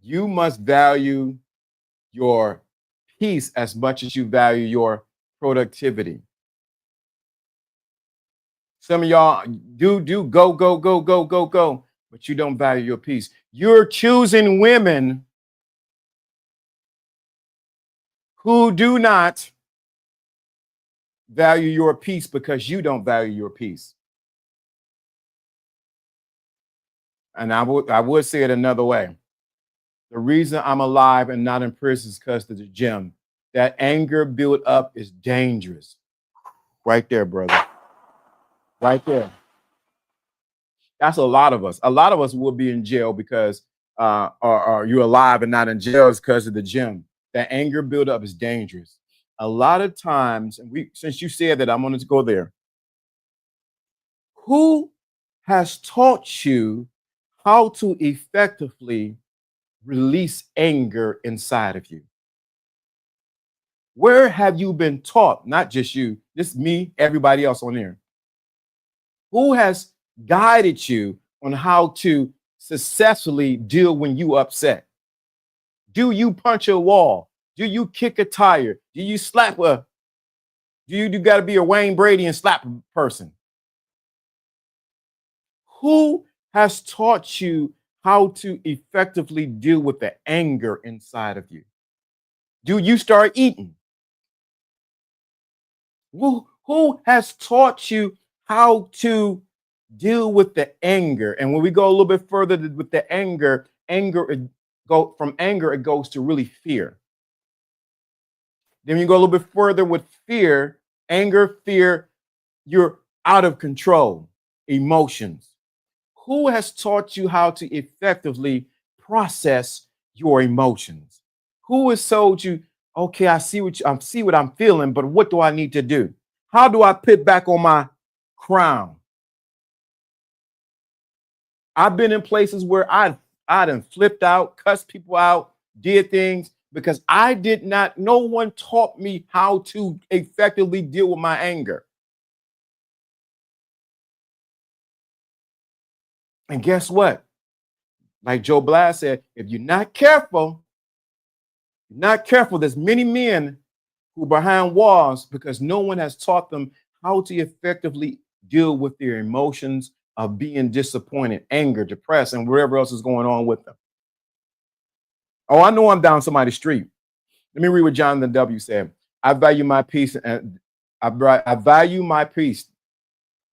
You must value your peace as much as you value your productivity. Some of y'all do go, but you don't value your peace. You're choosing women who do not value your peace because you don't value your peace. And I would say it another way. The reason I'm alive and not in prison is because of the gym. That anger built up is dangerous. Right there, brother. Right there. That's a lot of us. A lot of us will be in jail because or you're alive and not in jail is because of the gym. That anger buildup is dangerous. A lot of times, and since you said that, I'm going to go there. Who has taught you how to effectively release anger inside of you? Where have you been taught? Not just you, this me, everybody else on there. Who has guided you on how to successfully deal when you upset? Do you punch a wall? Do you kick a tire? Do you slap do you got to be a Wayne Brady and slap a person? Who has taught you how to effectively deal with the anger inside of you? Do you start eating? Who has taught you how to deal with the anger? And when we go a little bit further with the anger, it goes to really fear. Then you go a little bit further with fear, fear, you're out of control, emotions. Who has taught you how to effectively process your emotions? Who has told you, okay, I see what I'm feeling, but what do I need to do? How do I put back on my crown? I've been in places where I done flipped out, cussed people out, did things because no one taught me how to effectively deal with my anger. And guess what? Like Joe Blast said, if you're not careful, there's many men who are behind walls because no one has taught them how to effectively deal with their emotions of being disappointed, anger, depressed, and whatever else is going on with them. Oh, I know I'm down somebody's street. Let me read what Jonathan W. said. I value my peace and I value my peace.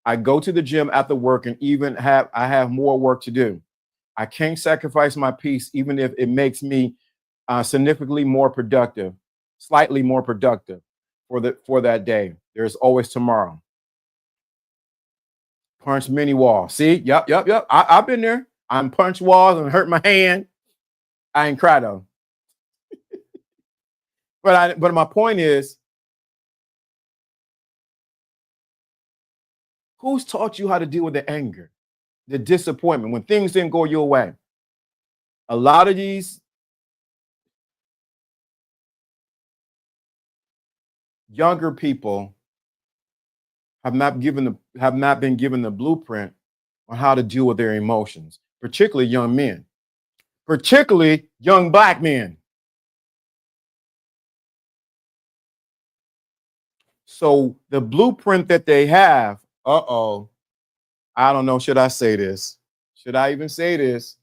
I go to the gym after work and I have more work to do. I can't sacrifice my peace even if it makes me significantly more productive, slightly more productive for that day. There's always tomorrow. Punch many walls. See, yep. I've been there. I'm punched walls and hurt my hand. I ain't cry though. But my point is, who's taught you how to deal with the anger, the disappointment when things didn't go your way? A lot of these younger people have not been given the blueprint on how to deal with their emotions, particularly young men, particularly young Black men. So the blueprint that they have, I don't know, should I say this? Should I even say this?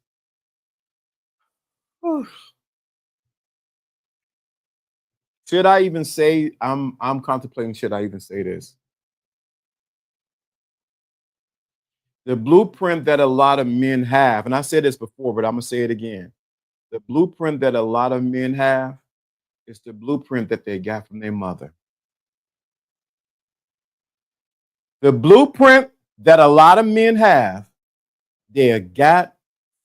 Should I even say I'm contemplating, should I even say this? The blueprint that a lot of men have, and I said this before, but I'm gonna say it again. The blueprint that a lot of men have is the blueprint that they got from their mother. The blueprint that a lot of men have, they got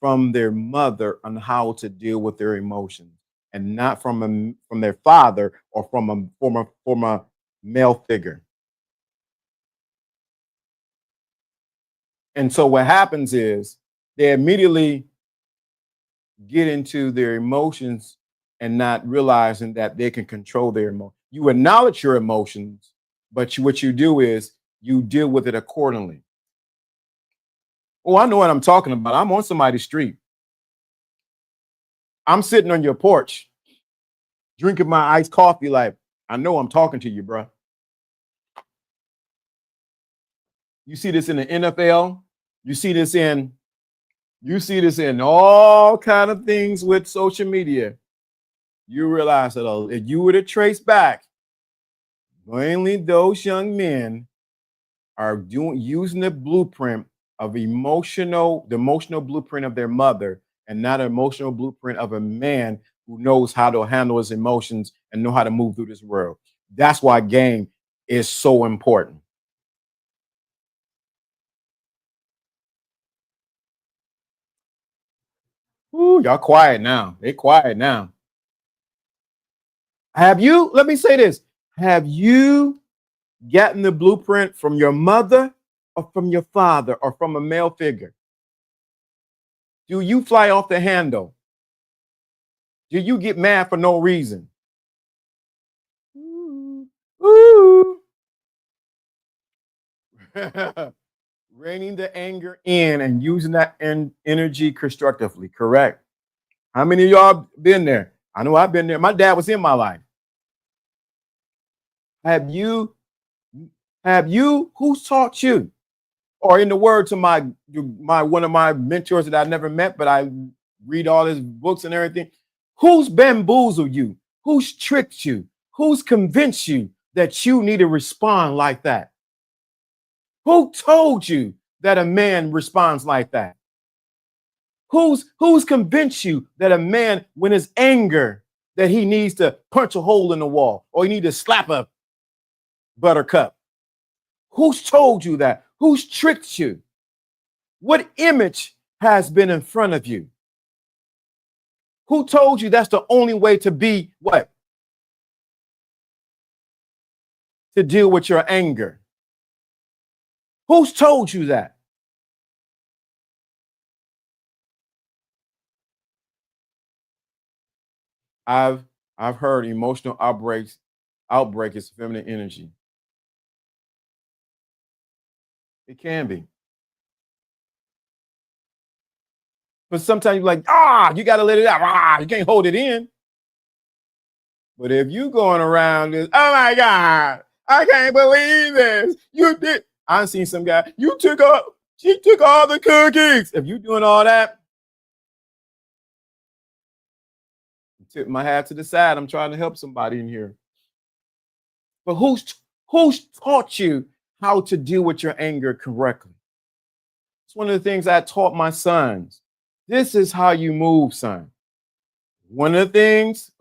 from their mother on how to deal with their emotions, and not from their father or from a male figure. And so what happens is they immediately get into their emotions and not realizing that they can control their emotions. You acknowledge your emotions, but what you do is you deal with it accordingly. Oh, I know what I'm talking about. I'm on somebody's street. I'm sitting on your porch, drinking my iced coffee. Like, I know I'm talking to you, bro. You see this in the NFL. You see this in all kind of things with social media. You realize that if you were to trace back, mainly those young men are using the blueprint of the emotional blueprint of their mother, and not an emotional blueprint of a man who knows how to handle his emotions and know how to move through this world. That's why game is so important. Ooh, y'all quiet now. They quiet now. Let me say this. Have you gotten the blueprint from your mother or from your father or from a male figure? Do you fly off the handle? Do you get mad for no reason? Ooh. Ooh. Reining the anger in and using that energy constructively, correct? How many of y'all been there? I know I've been there. My dad was in my life. Have you, who's taught you? Or in the words of my one of my mentors that I never met, but I read all his books and everything. Who's bamboozled you? Who's tricked you? Who's convinced you that you need to respond like that? Who told you that a man responds like that? Who's convinced you that a man, when his anger, that he needs to punch a hole in the wall or he needs to slap a buttercup? Who's told you that? Who's tricked you? What image has been in front of you? Who told you that's the only way to be what? To deal with your anger. Who's told you that? I've heard emotional outbreak is feminine energy. It can be. But sometimes you're like, you got to let it out. You can't hold it in. But if you going around this, oh my God, I can't believe this. You did. I've seen some guy, she took all the cookies. If you doing all that, tip my hat to the side. I'm trying to help somebody in here. But who's taught you how to deal with your anger correctly? It's one of the things I taught my sons. This is how you move, son. One of the things,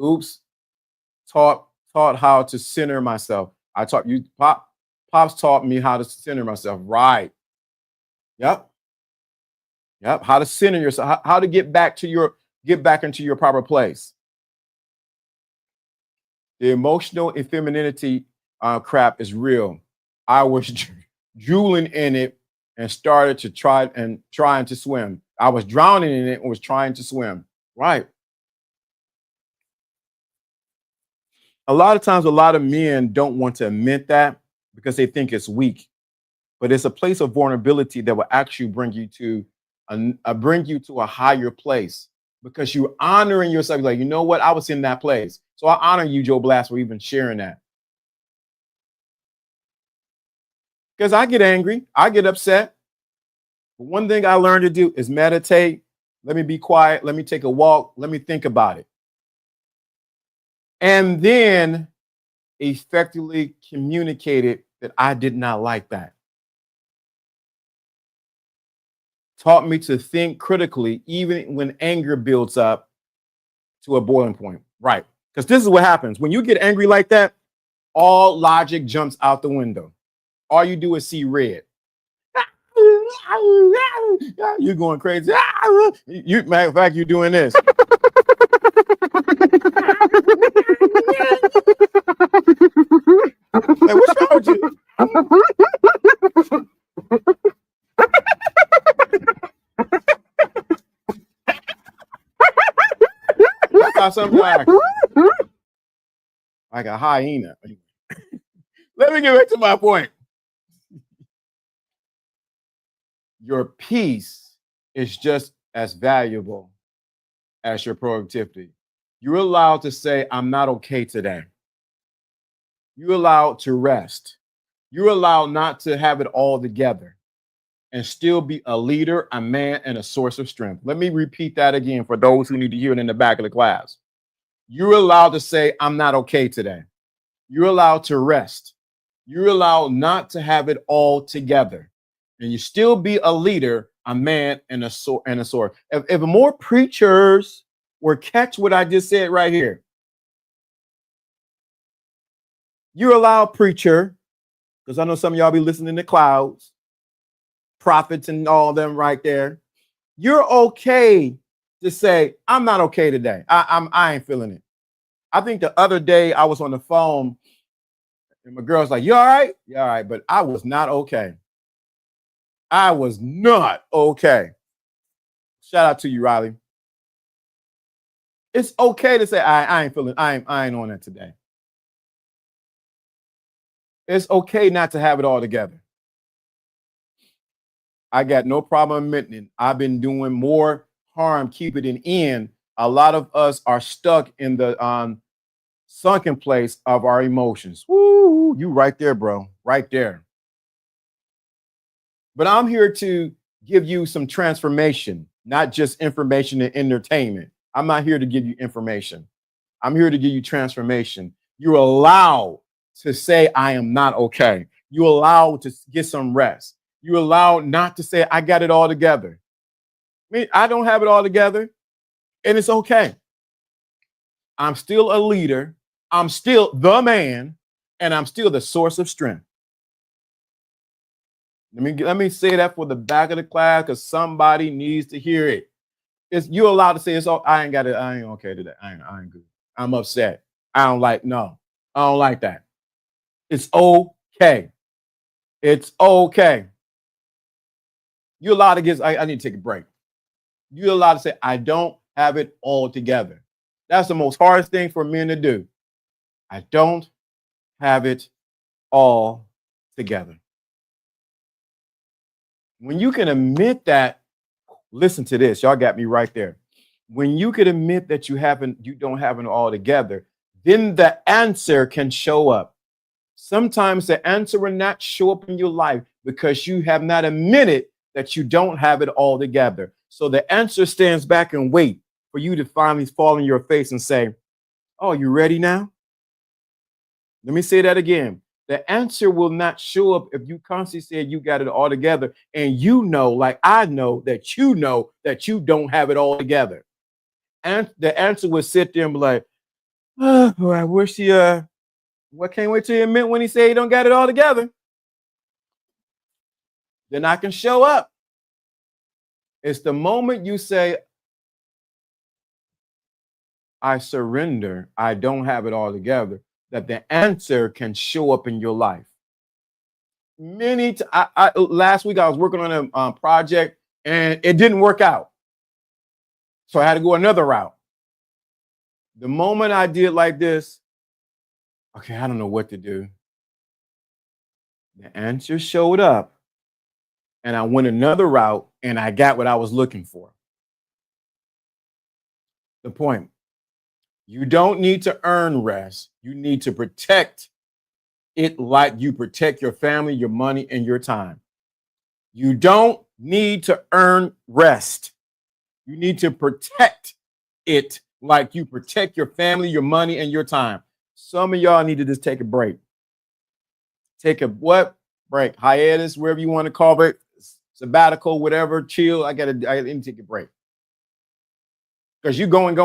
taught how to center myself. I taught you, Pops taught me how to center myself. Right. Yep. How to center yourself, how to get back into your proper place. The emotional femininity crap is real. I was drooling in it and started to trying to swim. I was drowning in it and was trying to swim. Right. A lot of times, a lot of men don't want to admit that because they think it's weak. But it's a place of vulnerability that will actually bring you to a higher place because you're honoring yourself. Like, you know what? I was in that place. So I honor you, Joe Blast, for even sharing that. Because I get angry, I get upset. But one thing I learned to do is meditate. Let me be quiet. Let me take a walk. Let me think about it. And then effectively communicated that I did not like that. Taught me to think critically, even when anger builds up to a boiling point. Right. Because this is what happens. When you get angry like that, all logic jumps out the window. All you do is see red. You're going crazy. Matter of fact, you're doing this. Like, what's wrong with you? That's how sometimes like a hyena. Let me get back to my point. Your peace is just as valuable as your productivity. You're allowed to say, I'm not okay today. You're allowed to rest. You're allowed not to have it all together and still be a leader, a man, and a source of strength. Let me repeat that again for those who need to hear it in the back of the class. You're allowed to say, I'm not okay today. You're allowed to rest. You're allowed not to have it all together. And you still be a leader, a man, and a sword. If more preachers were catch what I just said right here, you're allowed, preacher, because I know some of y'all be listening to clouds, prophets, and all them right there. You're okay to say, I'm not okay today. I ain't feeling it. I think the other day I was on the phone and my girl's like, you all right? Yeah, all right. But I was not okay. I was not okay. Shout out to you, Riley. It's okay to say I ain't feeling, I ain't on it today. It's okay not to have it all together. I got no problem admitting I've been doing more harm keeping it in. A lot of us are stuck in the sunken place of our emotions. Woo, you right there, bro. Right there. But I'm here to give you some transformation, not just information and entertainment. I'm not here to give you information. I'm here to give you transformation. You're allowed to say, I am not okay. You're allowed to get some rest. You're allowed not to say, I got it all together. I mean, I don't have it all together, and it's okay. I'm still a leader. I'm still the man, and I'm still the source of strength. Let me say that for the back of the class because somebody needs to hear it. You're allowed to say it's all. I ain't got it. I ain't okay today. I ain't good. I'm upset. I don't like that. It's okay. It's okay. You're allowed to get. I need to take a break. You're allowed to say I don't have it all together. That's the most hardest thing for men to do. I don't have it all together. When you can admit that, listen to this, y'all got me right there. When you can admit that you don't have it all together, then the answer can show up. Sometimes the answer will not show up in your life because you have not admitted that you don't have it all together. So the answer stands back and wait for you to finally fall in your face and say, "Oh, you ready now?" Let me say that again. The answer will not show up if you constantly say you got it all together and you know, like I know that you don't have it all together. And the answer would sit there and be like, "Oh, I wish he what can't wait till he admit when he say he don't got it all together. Then I can show up." It's the moment you say, "I surrender, I don't have it all together," that the answer can show up in your life. Last week I was working on a project and it didn't work out. So I had to go another route. The moment I did like this, okay, I don't know what to do. The answer showed up and I went another route and I got what I was looking for. The point, you don't need to earn rest. You need to protect it like you protect your family, your money, and your time. You don't need to earn rest. You need to protect it like you protect your family, your money, and your time. Some of y'all need to just take a break. Take a what? Break, hiatus, wherever you want to call it, sabbatical, whatever, chill. I need to take a break. Because you going,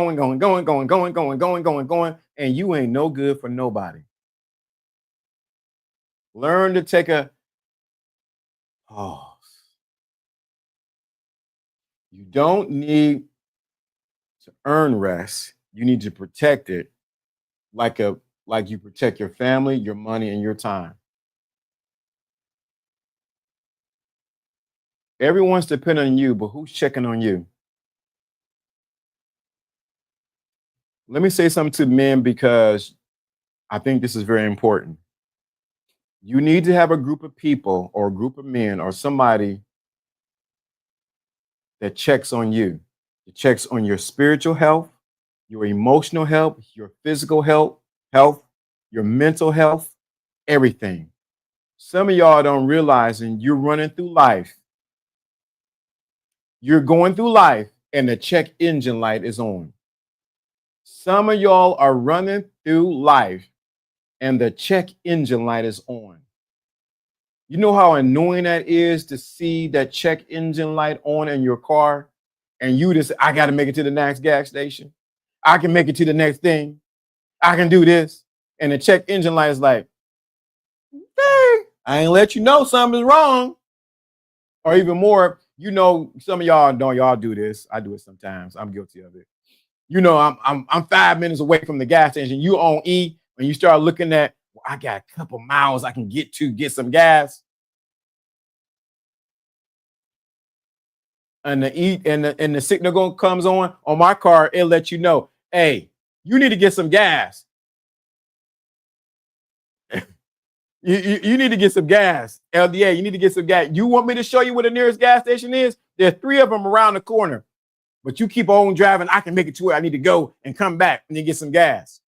and you ain't no good for nobody. Learn to take a pause. You don't need to earn rest. You need to protect it like you protect your family, your money, and your time. Everyone's depending on you, but who's checking on you? Let me say something to men because I think this is very important. You need to have a group of people or a group of men or somebody that checks on you. It checks on your spiritual health, your emotional health, your physical health, your mental health, everything. Some of y'all don't realize, and you're running through life. You're going through life and the check engine light is on. Some of y'all are running through life and the check engine light is on. You know how annoying that is to see that check engine light on in your car and you just, I got to make it to the next gas station. I can make it to the next thing. I can do this. And the check engine light is like, hey, I ain't let you know something's wrong. Or even more, you know, some of y'all don't, y'all do this. I do it sometimes. I'm guilty of it. You know, I'm 5 minutes away from the gas station. You on E, when you start looking at, well, I got a couple miles I can get to get some gas. And the E and the signal comes on my car, it'll let you know, hey, you need to get some gas. You need to get some gas. LDA, you need to get some gas. You want me to show you where the nearest gas station is? There are 3 of them around the corner. But you keep on driving, I can make it to where I need to go and come back and then get some gas.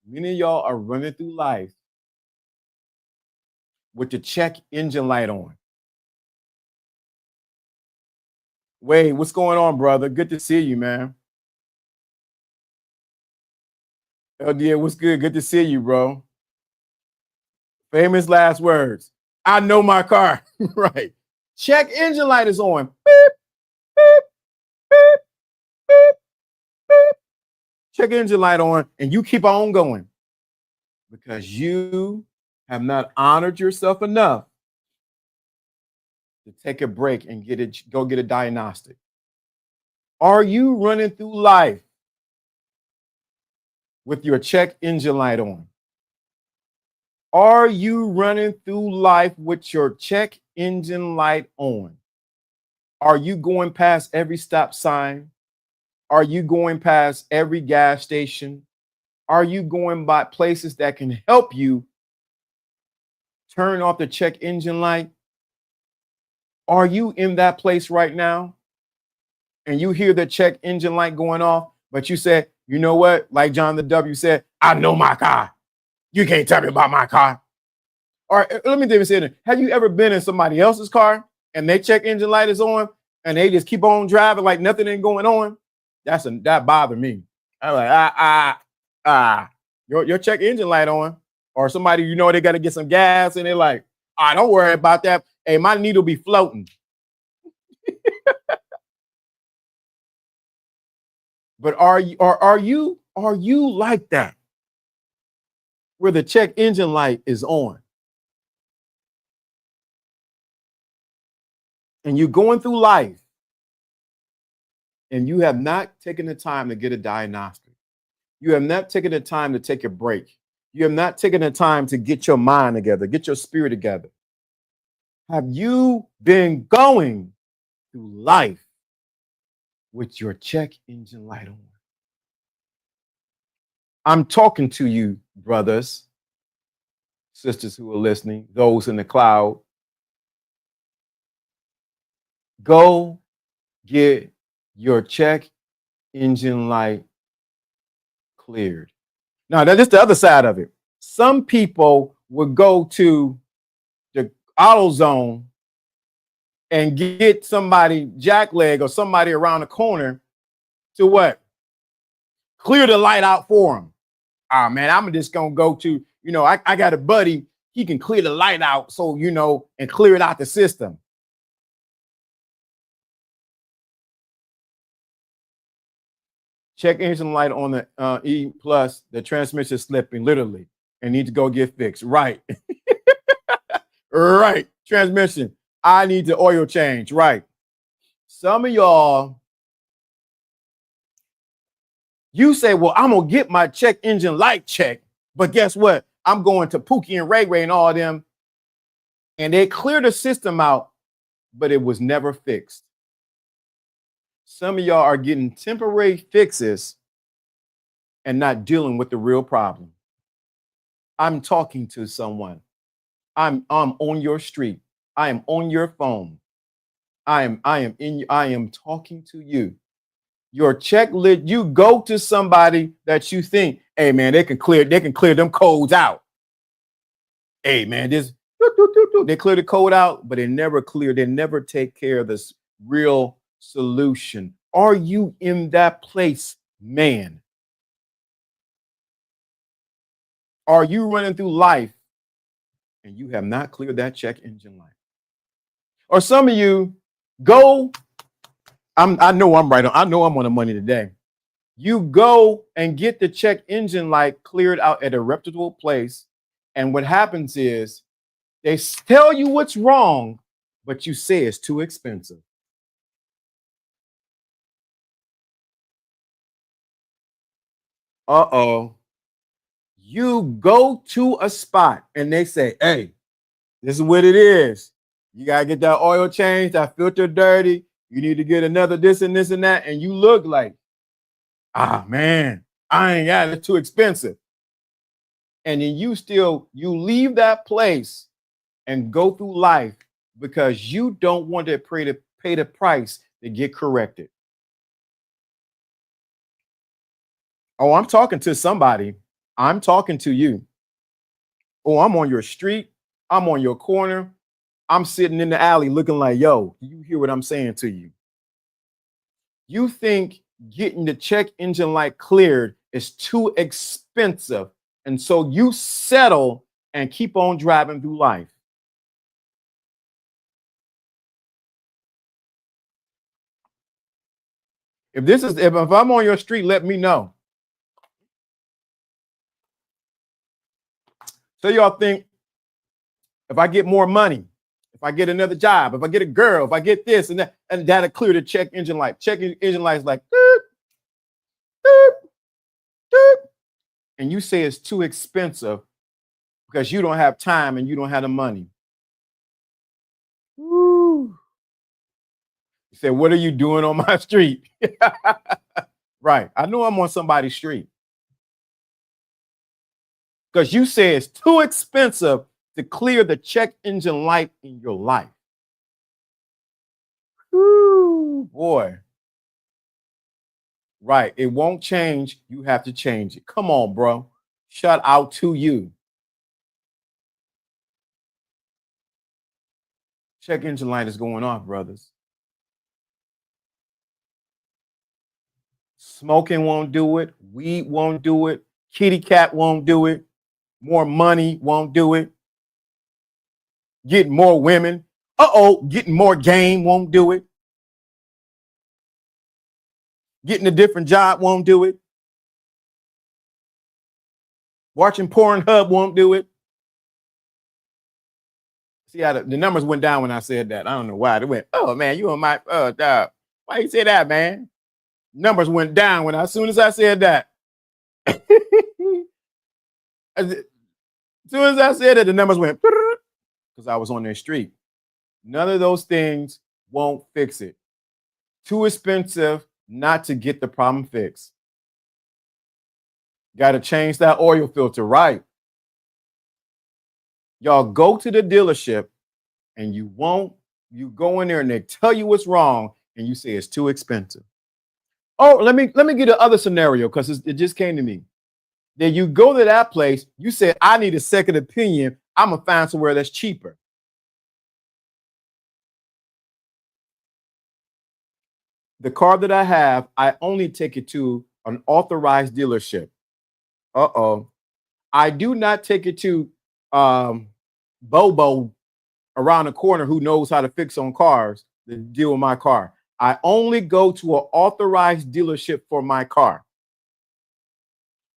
Many of y'all are running through life with the check engine light on. Wade, what's going on, brother? Good to see you, man. LDA, what's good? Good to see you, bro. Famous last words. I know my car. Right. Check engine light is on. Beep, beep, beep, beep, beep. Check engine light on, and you keep on going because you have not honored yourself enough to take a break and go get a diagnostic. Are you running through life with your check engine light on? Are you running through life with your check engine light on? Are you going past every stop sign? Are you going past every gas station? Are you going by places that can help you turn off the check engine light? Are you in that place right now? And you hear the check engine light going off, but you said, you know what? Like John the W said, I know my car. You can't tell me about my car. Or let me even say it. Have you ever been in somebody else's car and their check engine light is on and they just keep on driving like nothing ain't going on? That bothered me. I'm like, your check engine light on. Or somebody, you know, they got to get some gas and they're like, don't worry about that. Hey, my needle be floating. But are you like that? Where the check engine light is on. And you're going through life and you have not taken the time to get a diagnostic. You have not taken the time to take a break. You have not taken the time to get your mind together, get your spirit together. Have you been going through life with your check engine light on? I'm talking to you, brothers, sisters who are listening, those in the cloud. Go get your check engine light cleared. Now, that's the other side of it. Some people would go to the AutoZone and get somebody jackleg or somebody around the corner to what? Clear the light out for them. Man, I'm just gonna go to, I got a buddy, he can clear the light out so, and clear it out the system. Check engine light on the E plus, the transmission is slipping literally and need to go get fixed. Right. Right. Transmission. I need the oil change. Right. Some of y'all, you say, well, I'm going to get my check engine light checked. But guess what? I'm going to Pookie and Ray Ray and all of them. And they cleared the system out, but it was never fixed. Some of y'all are getting temporary fixes and not dealing with the real problem. I'm talking to someone. I'm on your street. I am on your phone. I am talking to you. Your check lit, you go to somebody that you think, hey man, they can clear them codes out. Hey man, they clear the code out, but they never take care of this real solution. Are you in that place, man? Are you running through life and you have not cleared that check engine light? Or some of you go, I know I'm right on. I know I'm on the money today. You go and get the check engine light cleared out at a reputable place. And what happens is they tell you what's wrong, but you say it's too expensive. Uh-oh. You go to a spot and they say, hey, this is what it is. You got to get that oil changed, that filter dirty. You need to get another this and this and that. And you look like, man, I ain't got it. It's too expensive. And then you leave that place and go through life because you don't want to pay the price to get corrected. Oh, I'm talking to somebody. I'm talking to you. Oh, I'm on your street. I'm on your corner. I'm sitting in the alley looking like, yo, you hear what I'm saying to you? You think getting the check engine light cleared is too expensive. And so you settle and keep on driving through life. If I'm on your street, let me know. So y'all think if I get more money, if I get another job, if I get a girl, if I get this and that, and that'll clear the check engine light. Check engine light is like, doop, doop, doop. And you say it's too expensive because you don't have time and you don't have the money. Woo. You say, what are you doing on my street? Right. I know I'm on somebody's street. Because you say it's too expensive to clear the check engine light in your life. Woo, boy. Right. It won't change. You have to change it. Come on, bro. Shout out to you. Check engine light is going off, brothers. Smoking won't do it. Weed won't do it. Kitty cat won't do it. More money won't do it. Getting more women. Getting more game won't do it. Getting a different job won't do it. Watching Pornhub won't do it. See how the numbers went down when I said that. I don't know why. They went, oh man, you on my dog. Why you say that, man? Numbers went down as soon as I said that. As soon as I said it, the numbers went because I was on their street. None of those things won't fix it. Too expensive not to get the problem fixed. Got to change that oil filter, right? Y'all go to the dealership and you go in there and they tell you what's wrong and you say it's too expensive. Oh, let me get the other scenario because it just came to me. Then you go to that place, you say, I need a second opinion. I'm going to find somewhere that's cheaper. The car that I have, I only take it to an authorized dealership. I do not take it to Bobo around the corner who knows how to fix on cars to deal with my car. I only go to an authorized dealership for my car.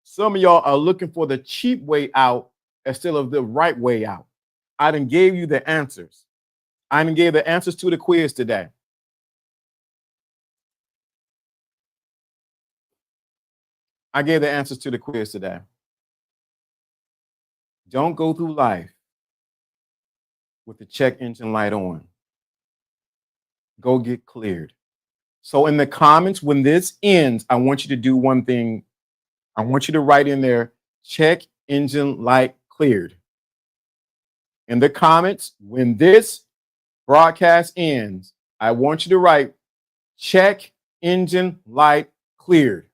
Some of y'all are looking for the cheap way out instead of the right way out. I done gave you the answers. I done gave the answers to the quiz today. I gave the answers to the quiz today. Don't go through life with the check engine light on. Go get cleared. So in the comments, when this ends, I want you to do one thing. I want you to write in there, check engine light cleared. In the comments, when this broadcast ends, I want you to write, check engine light cleared.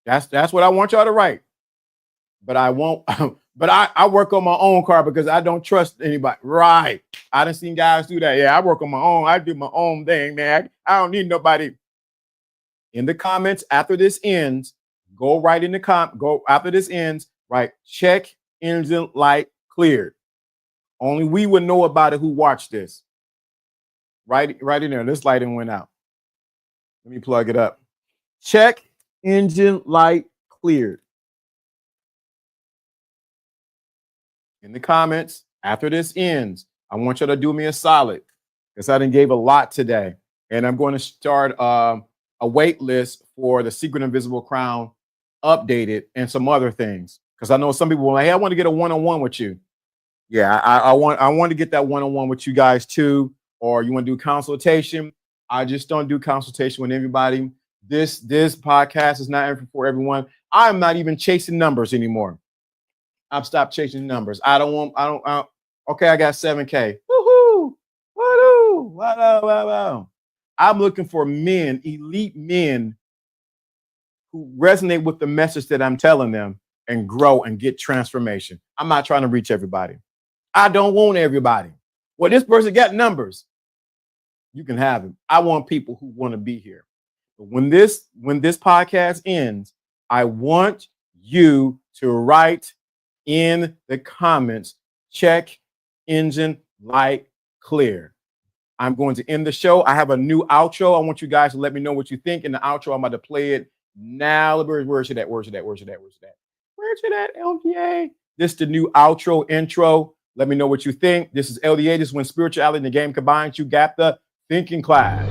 That's what I want y'all to write. But I won't. But I work on my own car because I don't trust anybody. Right. I done seen guys do that. Yeah, I work on my own. I do my own thing, man. I don't need nobody. In the comments after this ends, go right in the go after this ends, right? Check engine light cleared. Only we would know about it who watched this. Right in there. This lighting went out. Let me plug it up. Check engine light cleared. In the comments after this ends, I want you to do me a solid because I done gave a lot today. And I'm going to start a wait list for the Secret Invisible Crown updated and some other things. Because I know some people were like, hey, I want to get a one-on-one with you. Yeah, I want to get that one-on-one with you guys too. Or you want to do consultation. I just don't do consultation with everybody. This podcast is not for everyone. I'm not even chasing numbers anymore. I've stopped chasing numbers. Okay, I got 7K. Woohoo! Wow. I'm looking for men, elite men who resonate with the message that I'm telling them and grow and get transformation. I'm not trying to reach everybody. I don't want everybody. Well, this person got numbers. You can have them. I want people who want to be here. But when this podcast ends, I want you to write in the comments, check engine light clear. I'm going to end the show. I have a new outro. I want you guys to let me know what you think in the outro. I'm about to play it now. Where's it at? LDA. This is the new outro intro. Let me know what you think. This is LDA. This is when spirituality and the game combines. You got the thinking class.